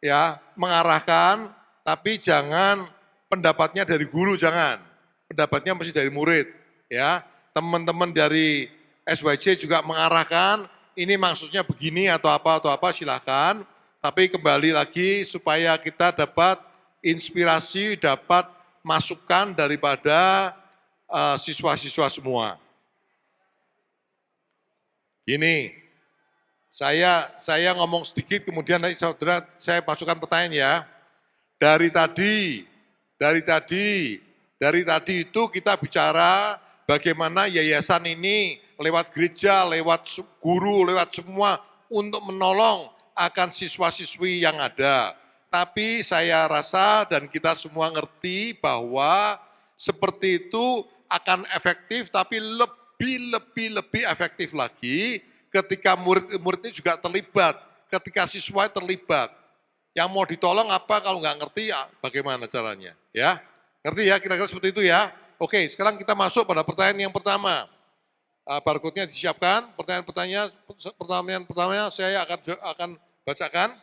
ya, mengarahkan, tapi jangan pendapatnya dari guru, jangan. Pendapatnya mesti dari murid, ya. Teman-teman dari SYC juga mengarahkan, ini maksudnya begini atau apa silahkan. Tapi kembali lagi supaya kita dapat inspirasi, dapat masukan daripada siswa-siswa semua. Ini, saya ngomong sedikit kemudian nanti saudara saya masukkan pertanyaan ya. Dari tadi itu kita bicara bagaimana yayasan ini lewat gereja, lewat guru, lewat semua untuk menolong akan siswa-siswi yang ada. Tapi saya rasa dan kita semua ngerti bahwa seperti itu akan efektif, tapi lebih efektif lagi ketika murid-murid ini juga terlibat, ketika siswa terlibat. Yang mau ditolong apa kalau nggak ngerti ya bagaimana caranya, ya? Ngerti ya kira-kira seperti itu ya? Oke, sekarang kita masuk pada pertanyaan yang pertama. Barcode-nya disiapkan, pertanyaan pertama saya akan bacakan.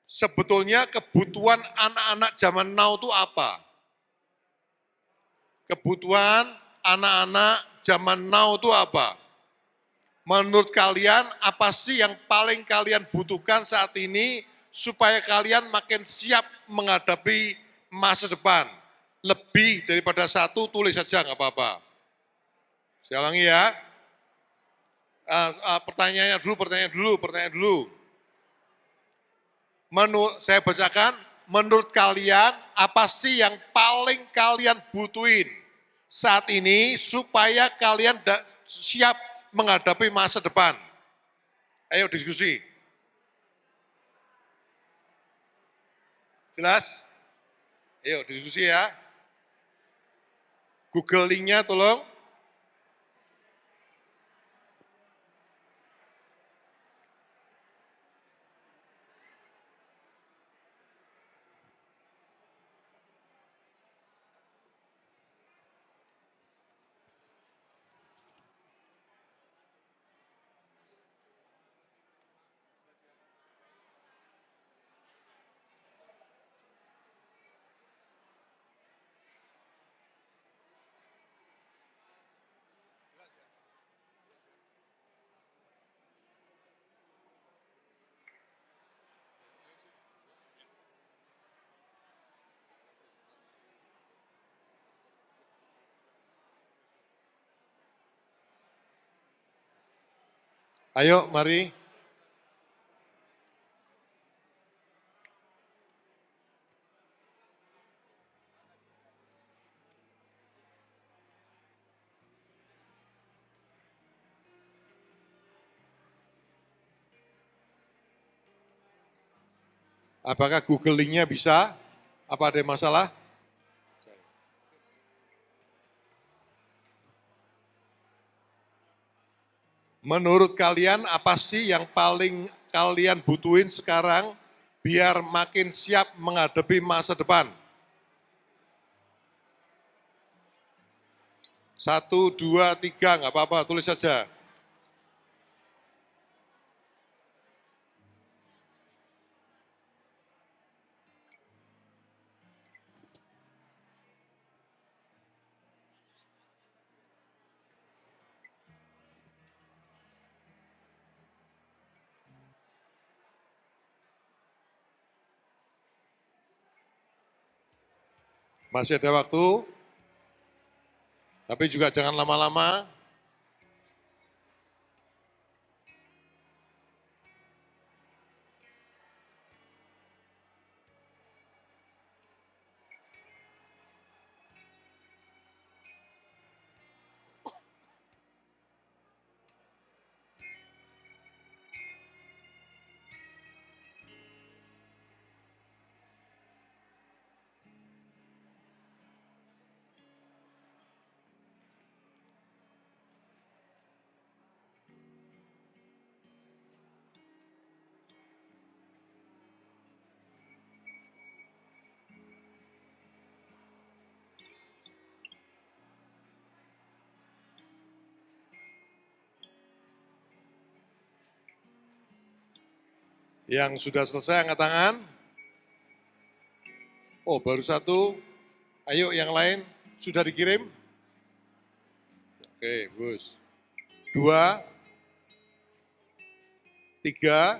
Sebetulnya kebutuhan anak-anak zaman now itu apa? Kebutuhan anak-anak zaman now itu apa? Menurut kalian apa sih yang paling kalian butuhkan saat ini supaya kalian makin siap menghadapi masa depan. Lebih daripada satu, tulis saja nggak apa-apa. Saya ulangi ya. Pertanyaannya dulu. Saya bacakan, menurut kalian apa sih yang paling kalian butuhin saat ini supaya kalian siap menghadapi masa depan? Ayo diskusi. Jelas? Ayo diskusi ya. Google link-nya tolong. Ayo, mari. Apakah Google Link-nya bisa? Apa ada masalah? Menurut kalian apa sih yang paling kalian butuhin sekarang biar makin siap menghadapi masa depan? 1, 2, 3, nggak apa-apa, tulis saja. Masih ada waktu, tapi juga jangan lama-lama. Yang sudah selesai angkat tangan. Oh, baru satu. Ayo yang lain, sudah dikirim? Oke, bagus. 2, 3,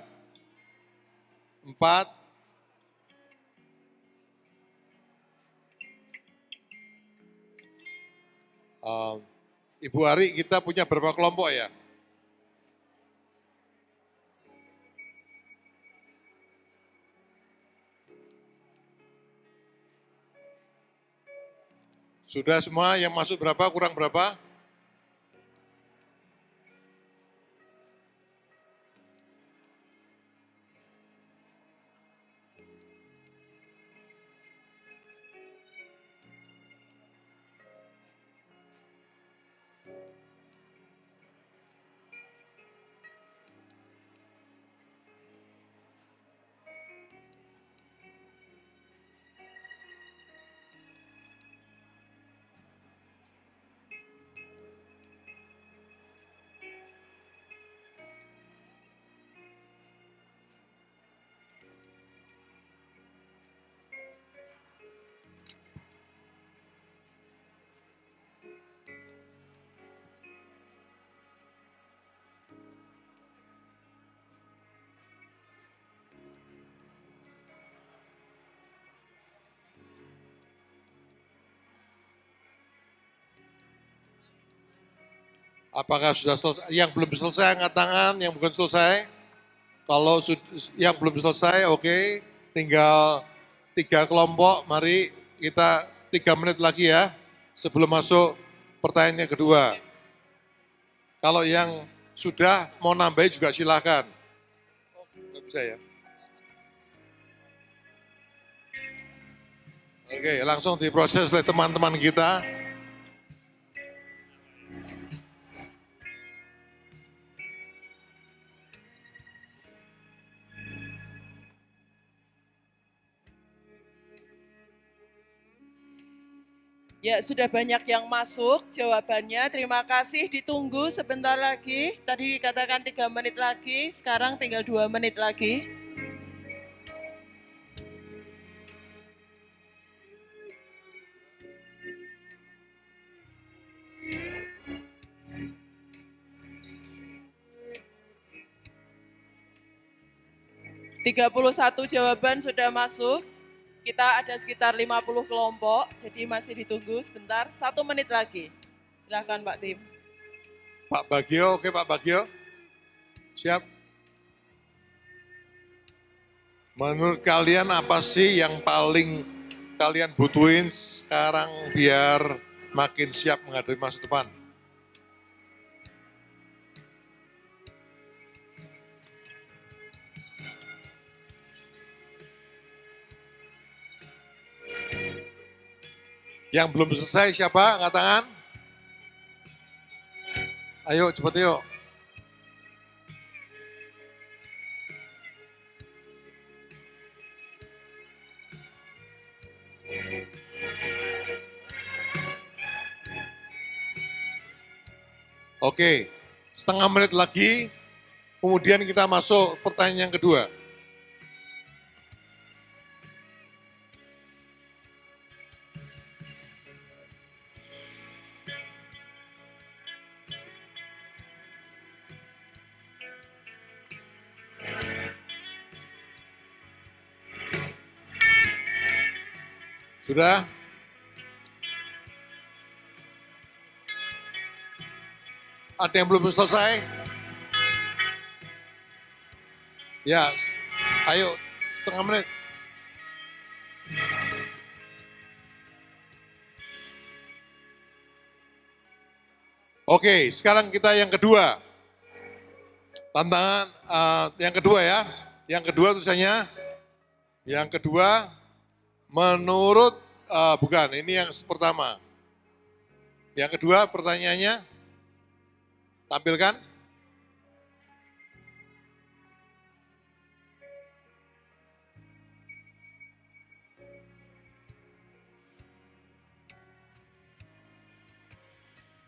4. Ibu Ari, kita punya berapa kelompok ya? Sudah semua yang masuk berapa, kurang berapa? Apakah sudah selesai? Yang belum selesai angkat tangan, yang belum selesai. Kalau yang belum selesai, oke. Tinggal 3 kelompok, mari kita 3 menit lagi ya. Sebelum masuk pertanyaan yang kedua. Kalau yang sudah mau nambahin juga silakan. Oh, nggak bisa ya. Oke, langsung diproses oleh teman-teman kita. Ya, sudah banyak yang masuk jawabannya. Terima kasih, ditunggu sebentar lagi. Tadi dikatakan 3 menit lagi, sekarang tinggal 2 menit lagi. ...31 jawaban sudah masuk. Kita ada sekitar 50 kelompok, jadi masih ditunggu sebentar, 1 menit lagi. Silahkan Pak Tim. Pak Bagio, oke Pak Bagio. Siap. Menurut kalian apa sih yang paling kalian butuhin sekarang biar makin siap menghadapi masa depan? Yang belum selesai siapa? Angkat tangan. Ayo cepat yuk. Oke, setengah menit lagi, kemudian kita masuk pertanyaan yang kedua. Sudah? Ada yang belum selesai? Ya, ayo setengah menit. Oke, sekarang kita yang kedua. Tantangan yang kedua ya. Yang kedua tulisannya. Yang kedua, menurut, bukan, ini yang pertama. Yang kedua pertanyaannya, tampilkan.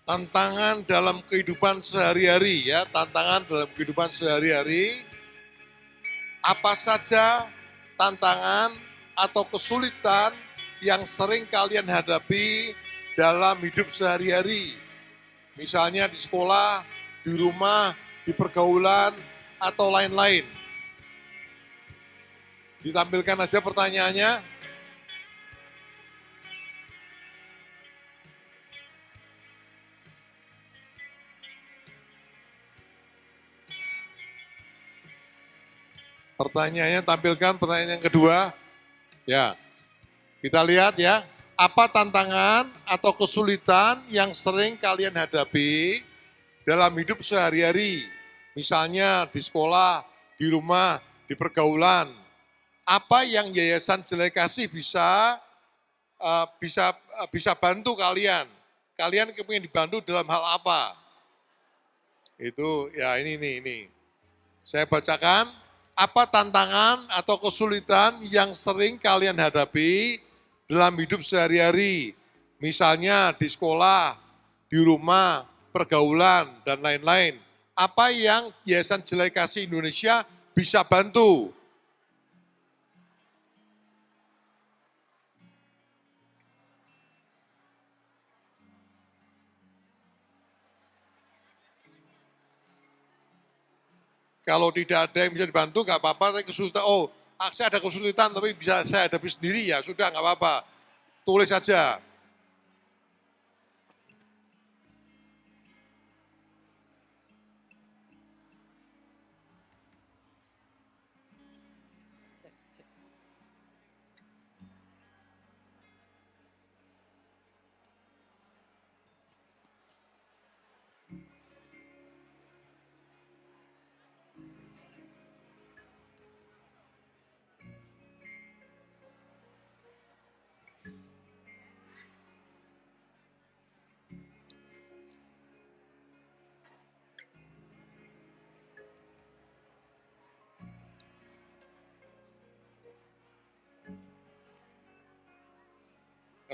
Tantangan dalam kehidupan sehari-hari ya, tantangan dalam kehidupan sehari-hari. Apa saja tantangan atau kesulitan yang sering kalian hadapi dalam hidup sehari-hari. Misalnya di sekolah, di rumah, di pergaulan, atau lain-lain. Ditampilkan aja pertanyaannya. Pertanyaannya tampilkan pertanyaan yang kedua. Ya, kita lihat ya, apa tantangan atau kesulitan yang sering kalian hadapi dalam hidup sehari-hari? Misalnya di sekolah, di rumah, di pergaulan. Apa yang Yayasan Jelai Kasih bisa bantu kalian? Kalian ingin dibantu dalam hal apa? Itu ya ini. Saya bacakan. Apa tantangan atau kesulitan yang sering kalian hadapi dalam hidup sehari-hari? Misalnya di sekolah, di rumah, pergaulan, dan lain-lain. Apa yang Yayasan Jelai Kasih Indonesia bisa bantu? Kalau tidak ada yang bisa dibantu, nggak apa-apa, tapi kesulitan, saya ada kesulitan, tapi bisa saya hadapi sendiri, ya sudah nggak apa-apa. Tulis saja.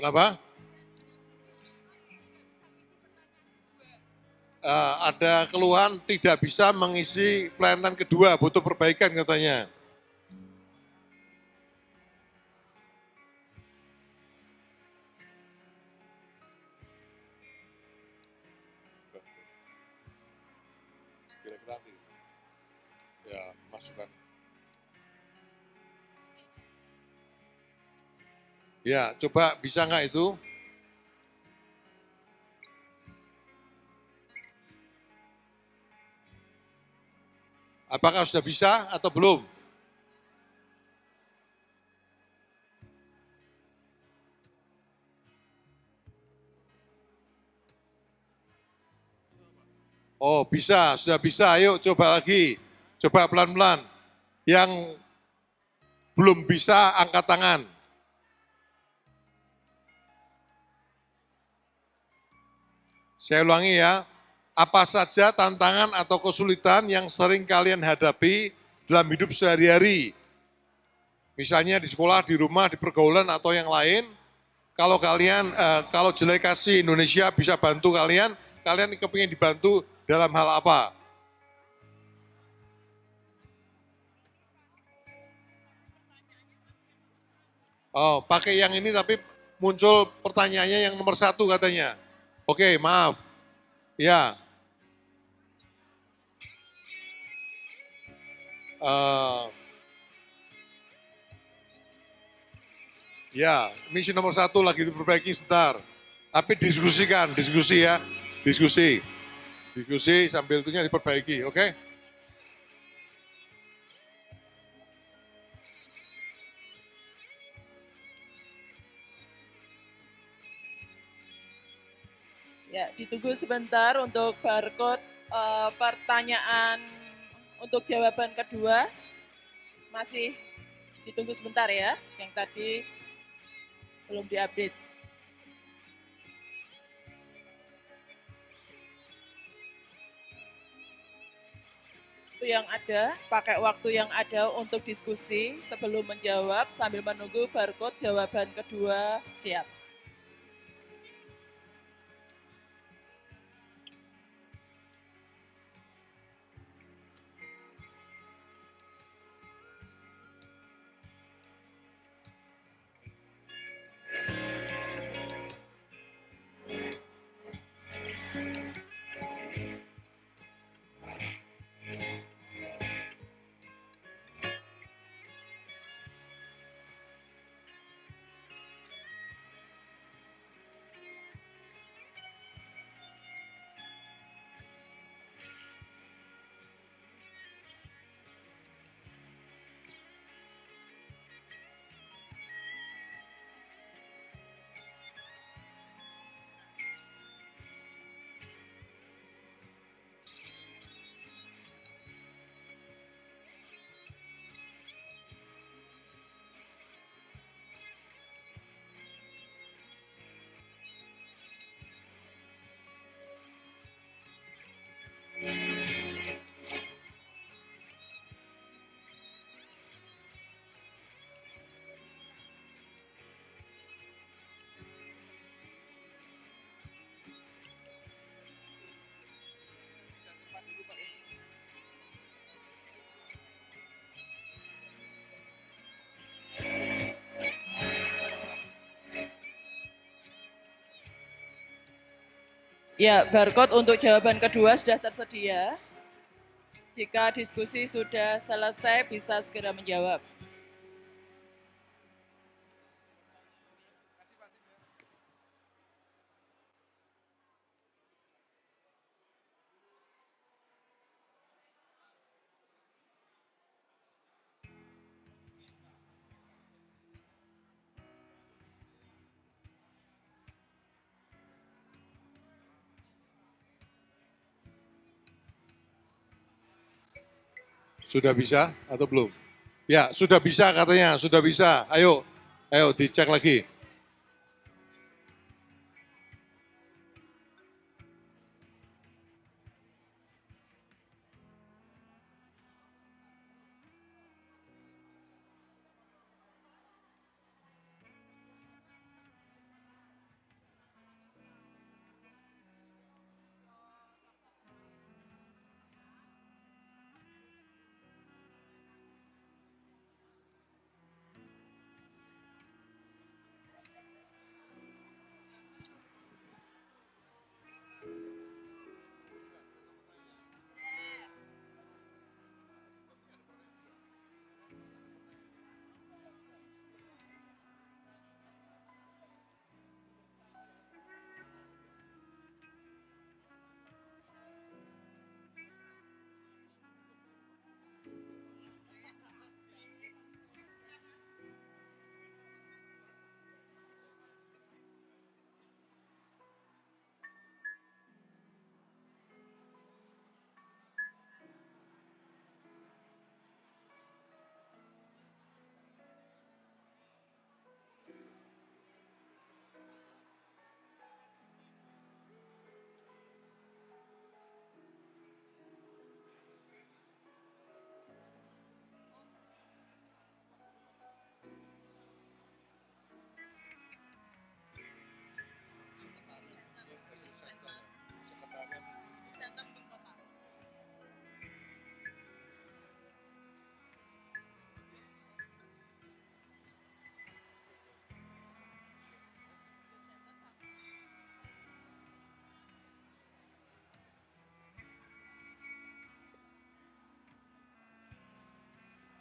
Kenapa? Ada keluhan tidak bisa mengisi pelayanan kedua, butuh perbaikan katanya. Kira-kira nanti. Ya, masukan. Ya, coba bisa nggak itu? Apakah sudah bisa atau belum? Oh bisa, sudah bisa, ayo coba lagi. Coba pelan-pelan. Yang belum bisa angkat tangan. Saya ulangi ya, apa saja tantangan atau kesulitan yang sering kalian hadapi dalam hidup sehari-hari? Misalnya di sekolah, di rumah, di pergaulan atau yang lain. Kalau kalian, kalau delegasi Indonesia bisa bantu kalian, kalian kepingin dibantu dalam hal apa? Oh, pakai yang ini tapi muncul pertanyaannya yang nomor 1 katanya. Oke, maaf. Ya. Ya, misi nomor 1 lagi diperbaiki sebentar. Tapi diskusikan, diskusi ya. Diskusi. Diskusi sambil itunya diperbaiki, oke? Ya, ditunggu sebentar untuk barcode pertanyaan untuk jawaban kedua. Masih ditunggu sebentar ya, yang tadi belum diupdate. Waktu yang ada, pakai waktu yang ada untuk diskusi sebelum menjawab sambil menunggu barcode jawaban kedua siap. Ya, barcode untuk jawaban kedua sudah tersedia. Jika diskusi sudah selesai, bisa segera menjawab. Sudah bisa atau belum? Ya, sudah bisa katanya, sudah bisa. Ayo, ayo dicek lagi.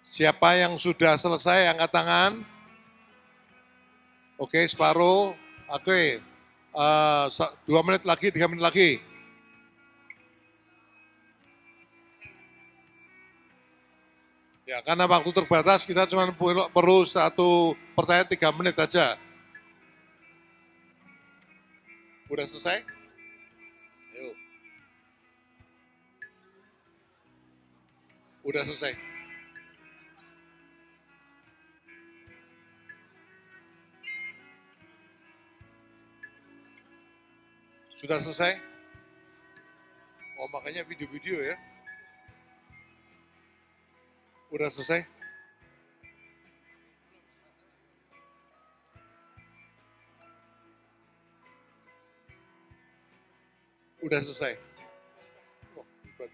Siapa yang sudah selesai angkat tangan? Oke, separuh. Oke, 2 menit lagi, 3 menit lagi. Ya, karena waktu terbatas, kita cuma perlu 1 pertanyaan 3 menit aja. Udah selesai? Ayo. Udah selesai. Sudah selesai? Oh, makanya video-video ya. Udah selesai? Udah selesai? Oh, hebat.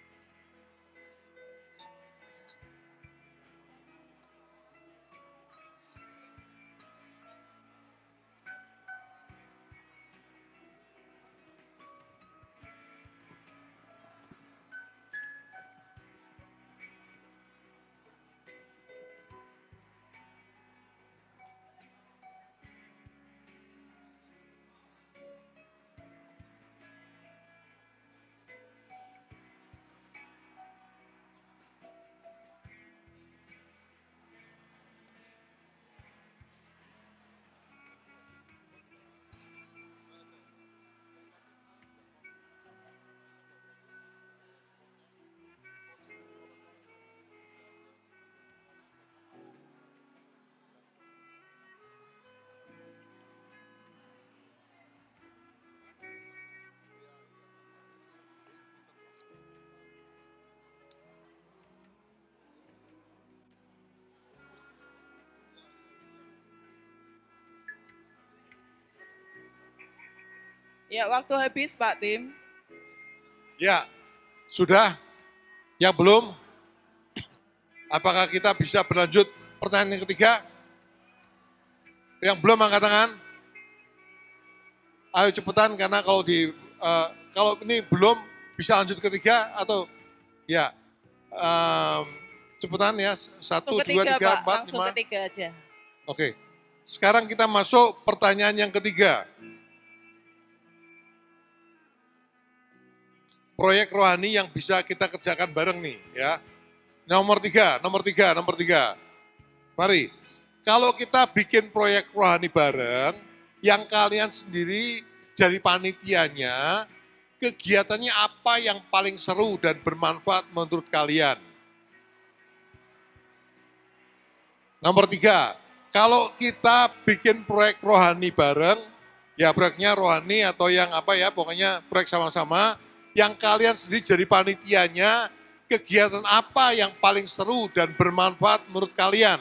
Ya, waktu habis Pak Tim. Ya, sudah? Yang belum? Apakah kita bisa berlanjut pertanyaan yang ketiga? Yang belum angkat tangan? Ayo cepetan karena kalau ini belum bisa lanjut ketiga atau ya cepetan ya 1, 2, 3, 4, 5. Langsung ketiga aja. Oke, sekarang kita masuk pertanyaan yang ketiga. Proyek rohani yang bisa kita kerjakan bareng nih ya. Nomor tiga. Mari, kalau kita bikin proyek rohani bareng, yang kalian sendiri jadi panitianya, kegiatannya apa yang paling seru dan bermanfaat menurut kalian? Nomor 3, kalau kita bikin proyek rohani bareng, ya proyeknya rohani atau yang apa ya, pokoknya proyek sama-sama, yang kalian sendiri jadi panitianya, kegiatan apa yang paling seru dan bermanfaat menurut kalian?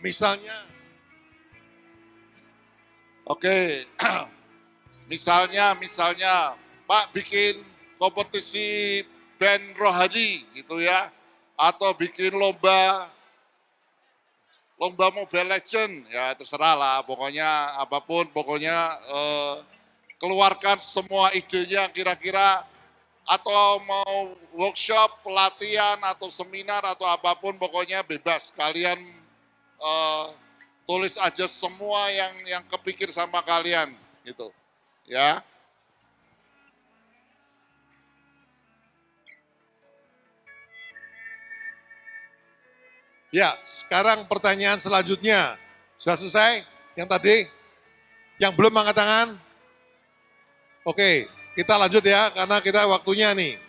Misalnya, Oke, misalnya Pak bikin kompetisi band rohani gitu ya, atau bikin lomba Mobile Legend, ya terserah lah, pokoknya apapun, pokoknya keluarkan semua idenya kira-kira, atau mau workshop, pelatihan, atau seminar, atau apapun, pokoknya bebas, kalian tulis aja semua yang kepikir sama kalian, gitu, ya. ya sekarang pertanyaan selanjutnya. Sudah selesai yang tadi? Yang belum angkat tangan? Oke, kita lanjut ya, karena kita waktunya nih.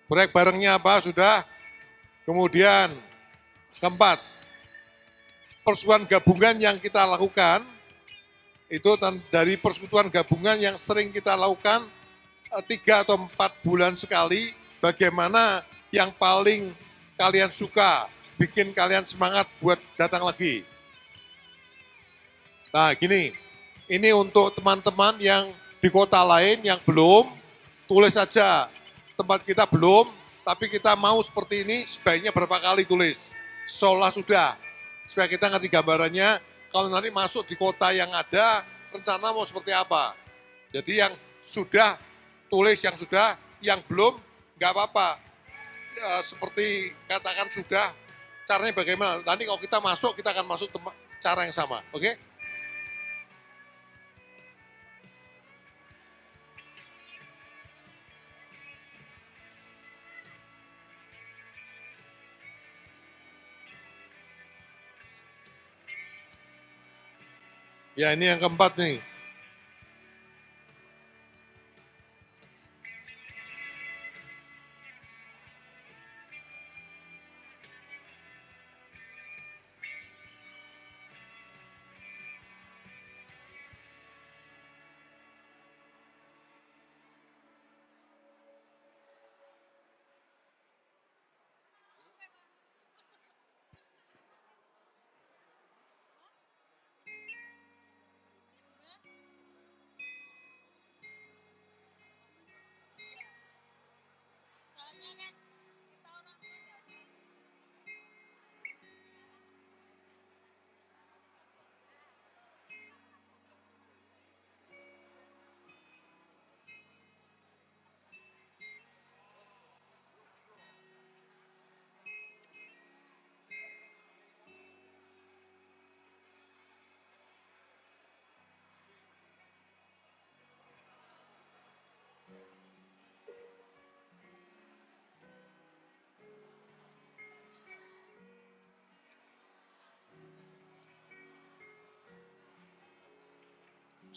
Proyek barengnya apa? Sudah. Kemudian, keempat, persekutuan gabungan yang kita lakukan, itu dari persekutuan gabungan yang sering kita lakukan 3 atau 4 bulan sekali, bagaimana yang paling kalian suka, bikin kalian semangat buat datang lagi. Nah gini, ini untuk teman-teman yang di kota lain yang belum, tulis saja, tempat kita belum, tapi kita mau seperti ini, sebaiknya berapa kali tulis. Seolah sudah, supaya kita ngerti gambarannya, kalau nanti masuk di kota yang ada, rencana mau seperti apa. Jadi yang sudah, tulis yang sudah, yang belum, nggak apa-apa. Ya, seperti katakan sudah, caranya bagaimana? Nanti kalau kita masuk, kita akan masuk cara yang sama, oke? Ya ini yang keempat nih.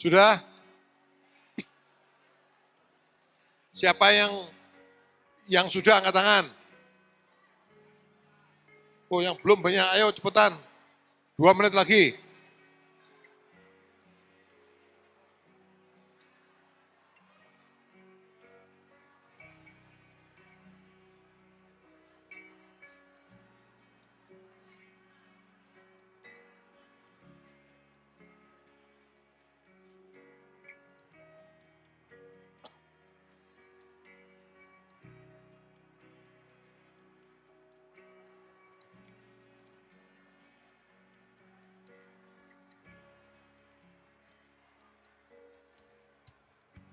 Sudah? Siapa yang sudah angkat tangan? Oh yang belum banyak, ayo cepetan. 2 menit lagi.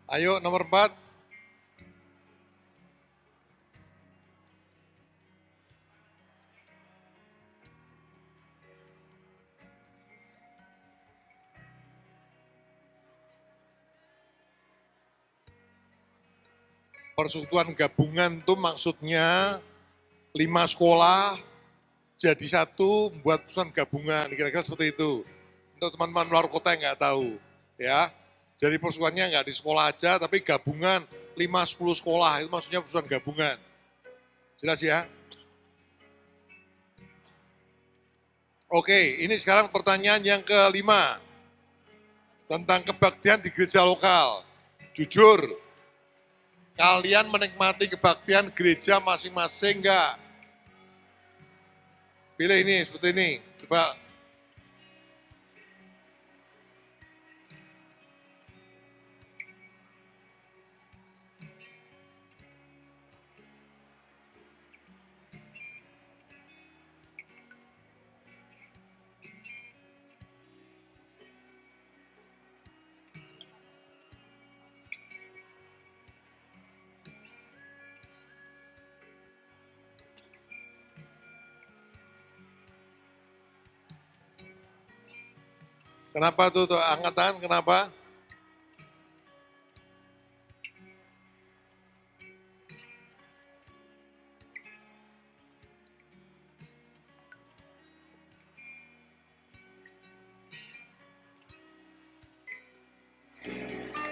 Ayo nomor 4. Persekutuan gabungan itu maksudnya 5 sekolah jadi satu membuat persekutuan gabungan, kira-kira seperti itu. Untuk teman-teman luar kota yang nggak tahu, ya. Jadi persekutuannya nggak di sekolah aja, tapi gabungan 5-10 sekolah, itu maksudnya persekutuan gabungan. Jelas ya? Oke, ini sekarang pertanyaan yang kelima. Tentang kebaktian di gereja lokal. Jujur, kalian menikmati kebaktian gereja masing-masing nggak? Pilih ini, seperti ini. Coba. Kenapa tuh angkat tangan, kenapa?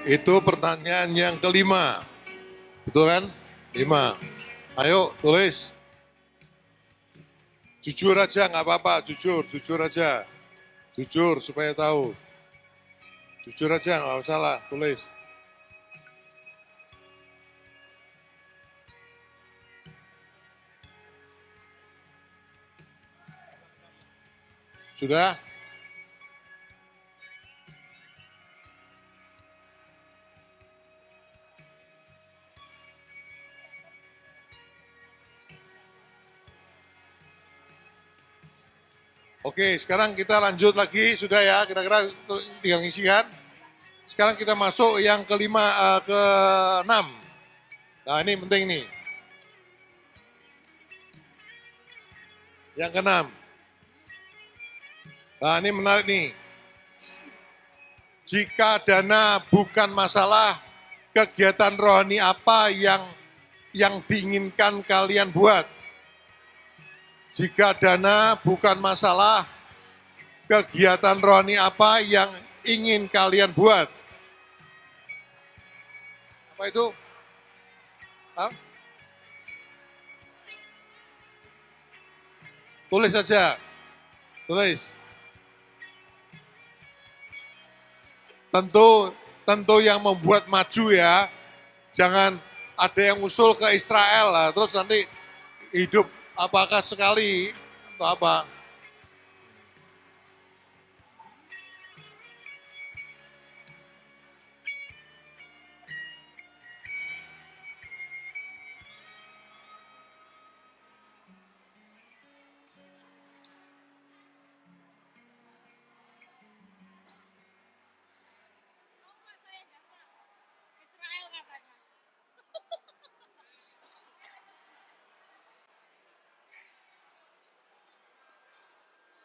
Itu pertanyaan yang kelima. Betul kan? 5. Ayo tulis. Jujur aja nggak apa-apa, jujur aja. Jujur supaya tahu. Jujur aja nggak masalah, tulis. Sudah? Oke, sekarang kita lanjut lagi, sudah ya, kira-kira tinggal ngisi kan. Sekarang kita masuk yang ke-6. Nah ini penting nih. Yang keenam. Nah, ini menarik nih. Jika dana bukan masalah, kegiatan rohani apa yang diinginkan kalian buat? Jika dana bukan masalah, kegiatan rohani apa yang ingin kalian buat? Apa itu? Hah? Tulis saja. Tulis. Tentu yang membuat maju ya. Jangan ada yang usul ke Israel lah, terus nanti hidup apakah sekali atau apa.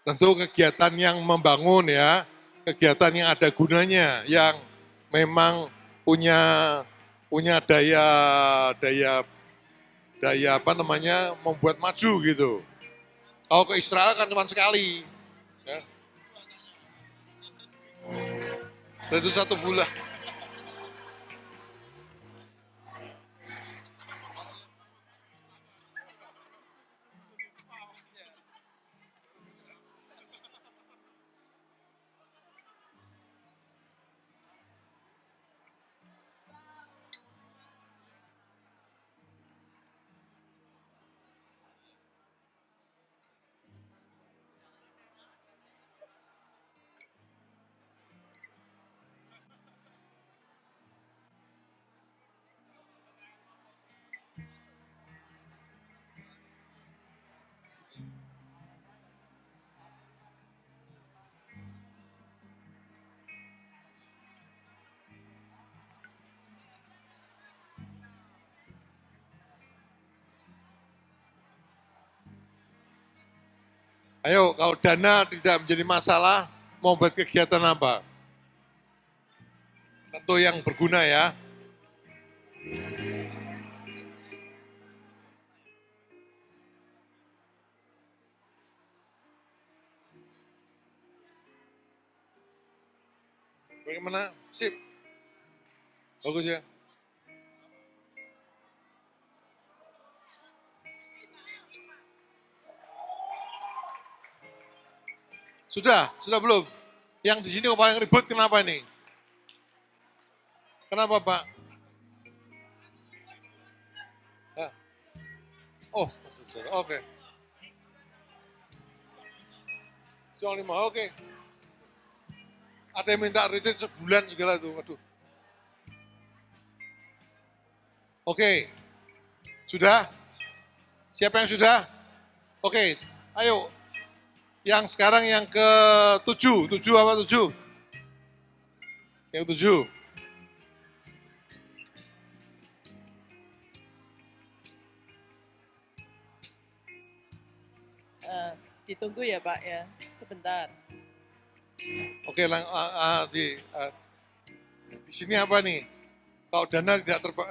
Tentu kegiatan yang membangun ya, kegiatan yang ada gunanya, yang memang punya daya apa namanya membuat maju gitu. Kalau ke Israel kan cuma sekali, ya. Dan itu 1 bulan. Ayo, kalau dana tidak menjadi masalah, mau buat kegiatan apa? Tentu yang berguna ya. Bagaimana? Sip. Bagus ya. Sudah belum? Yang di sini yang paling ribut kenapa ini? Kenapa Pak? Hah? Oh, oke. Soal 5, oke. Ada yang minta retreat sebulan segala tuh, aduh. Oke, sudah? Siapa yang sudah? Oke, ayo. Yang sekarang yang ke-7, 7 apa 7? Yang 7. Ditunggu ya Pak ya, sebentar. Oke, di sini apa nih? Kalau dana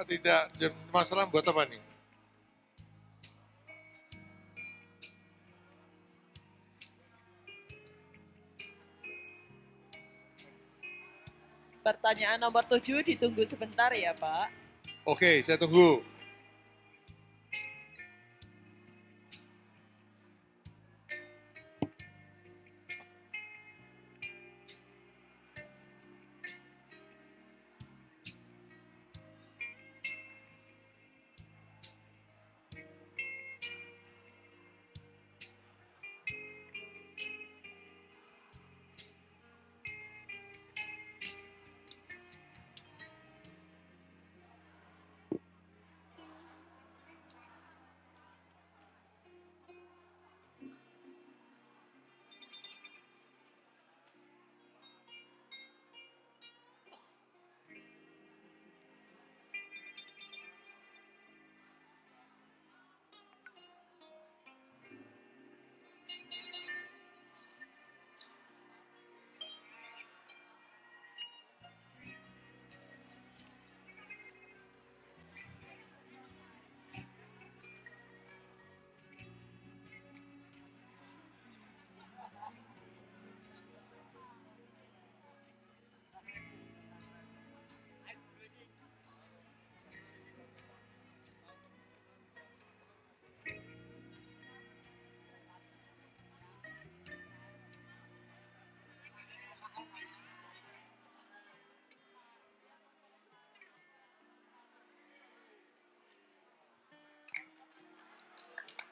tidak masalah buat apa nih? Pertanyaan nomor 7 ditunggu sebentar ya Pak. Oke, saya tunggu.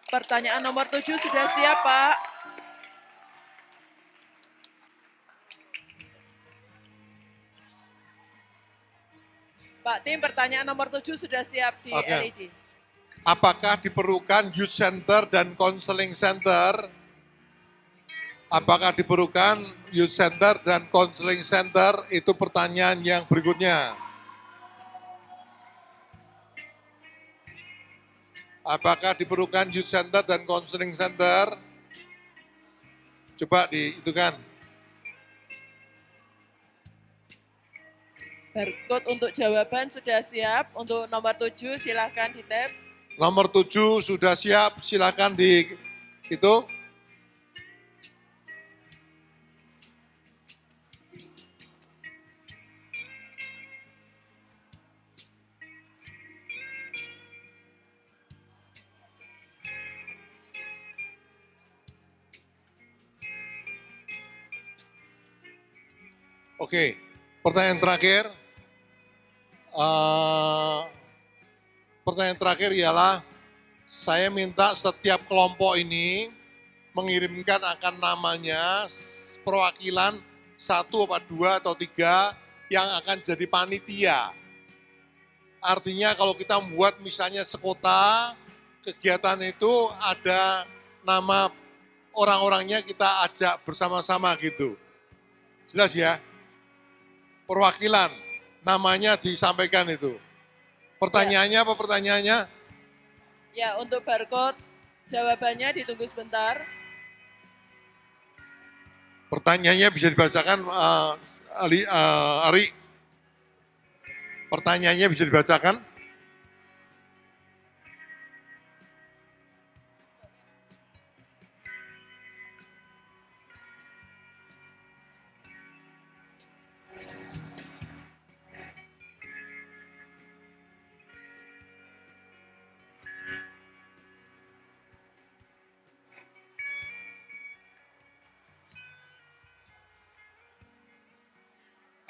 Pertanyaan nomor 7 sudah siap, Pak? Pak Tim, pertanyaan nomor 7 sudah siap di Oke. LED. Apakah diperlukan youth center dan counseling center? Apakah diperlukan youth center dan counseling center? Itu pertanyaan yang berikutnya. Apakah diperlukan youth center dan counseling center? Coba dihitungkan. Barcode untuk jawaban sudah siap. Untuk nomor 7 silahkan di-tap. Nomor 7 sudah siap, silakan di itu. Oke, pertanyaan terakhir. Pertanyaan terakhir ialah, saya minta setiap kelompok ini mengirimkan akan namanya perwakilan 1 atau 2 atau 3 yang akan jadi panitia. Artinya kalau kita membuat misalnya sekota, kegiatan itu ada nama orang-orangnya kita ajak bersama-sama gitu. Jelas ya? Perwakilan, namanya disampaikan itu. Pertanyaannya apa pertanyaannya? Ya, untuk barcode jawabannya ditunggu sebentar. Pertanyaannya bisa dibacakan, Ari. Pertanyaannya bisa dibacakan?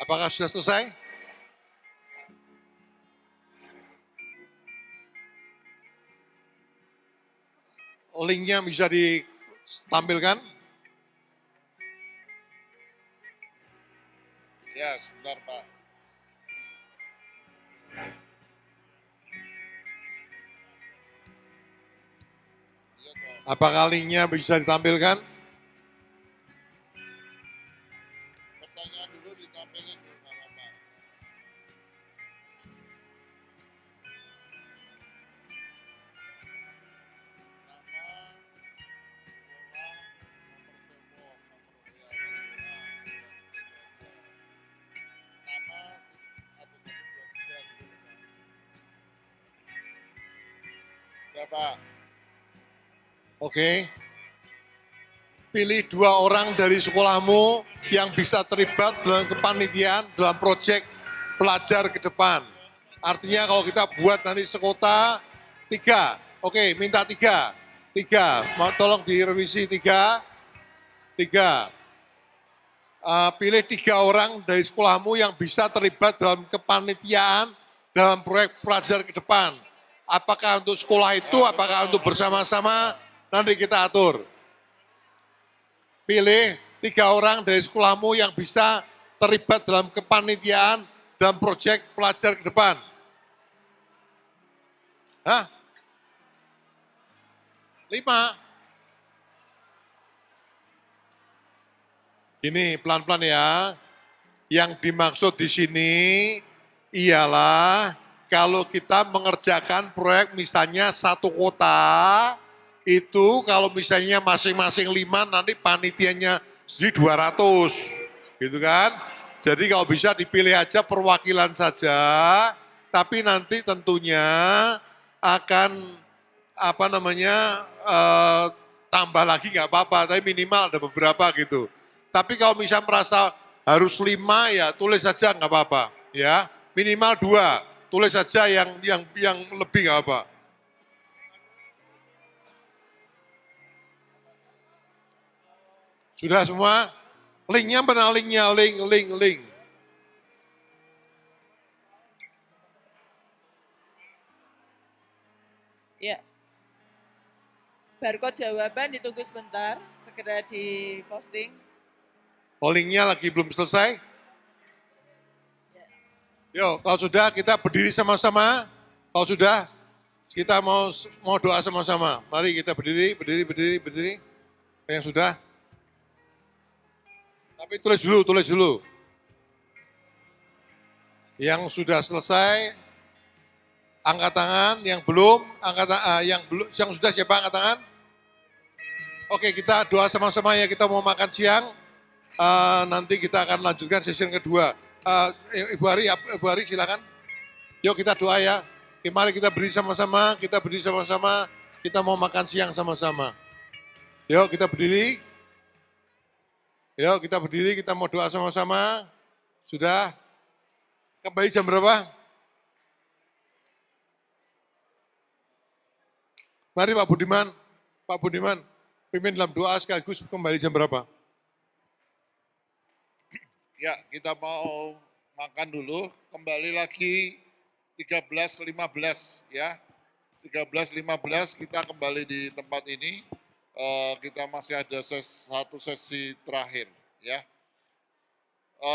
Apakah sudah selesai? Linknya bisa ditampilkan? Ya, sebentar Pak. Iya, Pak. Apakah linknya bisa ditampilkan? Pertanyaan dulu ditampilin dulu, nggak apa-apa. Nama, sekolah, nomor telepon, nomor WA, nama atau tadi 23 gitu Pak. Sudah Pak. Oke. Pilih 2 orang dari sekolahmu yang bisa terlibat dalam kepanitiaan dalam proyek pelajar ke depan. Artinya kalau kita buat nanti sekota 3, oke minta 3. 3, mau tolong direvisi 3. Pilih 3 orang dari sekolahmu yang bisa terlibat dalam kepanitiaan dalam proyek pelajar ke depan. Apakah untuk sekolah itu, apakah untuk bersama-sama, nanti kita atur. Pilih 3 orang dari sekolahmu yang bisa terlibat dalam kepanitiaan dalam proyek pelajar ke depan. Hah? 5. Ini pelan-pelan ya. Yang dimaksud di sini ialah kalau kita mengerjakan proyek misalnya 1 kota, itu kalau misalnya masing-masing 5 nanti panitianya jadi 200, gitu kan. Jadi kalau bisa dipilih aja perwakilan saja, tapi nanti tentunya akan tambah lagi nggak apa-apa, tapi minimal ada beberapa gitu. Tapi kalau misalnya merasa harus 5 ya tulis saja nggak apa-apa, ya minimal 2, tulis saja yang lebih nggak apa. Sudah semua? Linknya benar, linknya, link. Ya. barcode jawaban ditunggu sebentar, segera diposting. Pollingnya lagi belum selesai. Yuk, kalau sudah kita berdiri sama-sama. Kalau sudah, kita mau doa sama-sama. Mari kita berdiri. Yang sudah. Tapi tulis dulu. Yang sudah selesai, angkat tangan. Yang belum, yang sudah siapa angkat tangan? Oke, kita doa sama-sama ya. Kita mau makan siang. Nanti kita akan lanjutkan sesi yang kedua. Ibu Hari silakan. Yuk kita doa ya. Oke, mari kita berdiri sama-sama. Kita mau makan siang sama-sama. Yuk kita berdiri. Kita mau doa sama-sama. Sudah. Kembali jam berapa? Mari Pak Budiman, pimpin dalam doa sekaligus kembali jam berapa? Ya, kita mau makan dulu, kembali lagi 13.15 ya. 13.15 kita kembali di tempat ini, kita masih ada satu sesi terakhir ya.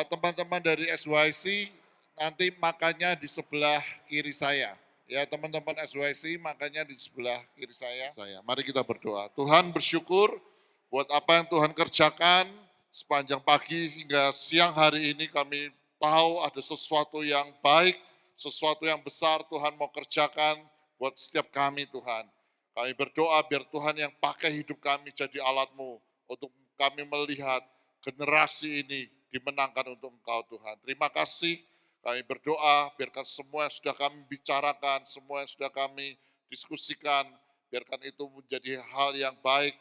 Teman-teman dari SYC nanti makannya di sebelah kiri saya. Ya teman-teman SYC makannya di sebelah kiri saya. Mari kita berdoa. Tuhan bersyukur buat apa yang Tuhan kerjakan sepanjang pagi hingga siang hari ini kami tahu ada sesuatu yang baik, sesuatu yang besar Tuhan mau kerjakan buat setiap kami Tuhan. Kami berdoa biar Tuhan yang pakai hidup kami jadi alat-Mu untuk kami melihat generasi ini dimenangkan untuk Engkau Tuhan. Terima kasih. Kami berdoa, biarkan semua yang sudah kami bicarakan, semua yang sudah kami diskusikan, biarkan itu menjadi hal yang baik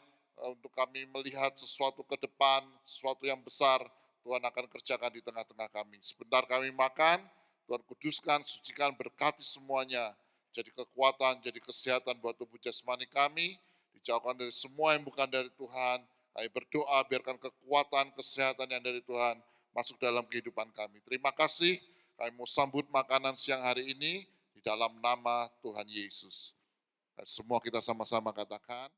untuk kami melihat sesuatu ke depan, sesuatu yang besar, Tuhan akan kerjakan di tengah-tengah kami. Sebentar kami makan, Tuhan kuduskan, sucikan, berkati semuanya, jadi kekuatan, jadi kesehatan buat tubuh jasmani kami, dijauhkan dari semua yang bukan dari Tuhan. Kami berdoa, biarkan kekuatan, kesehatan yang dari Tuhan masuk dalam kehidupan kami. Terima kasih. Kami mau sambut makanan siang hari ini di dalam nama Tuhan Yesus. Dan semua kita sama-sama katakan.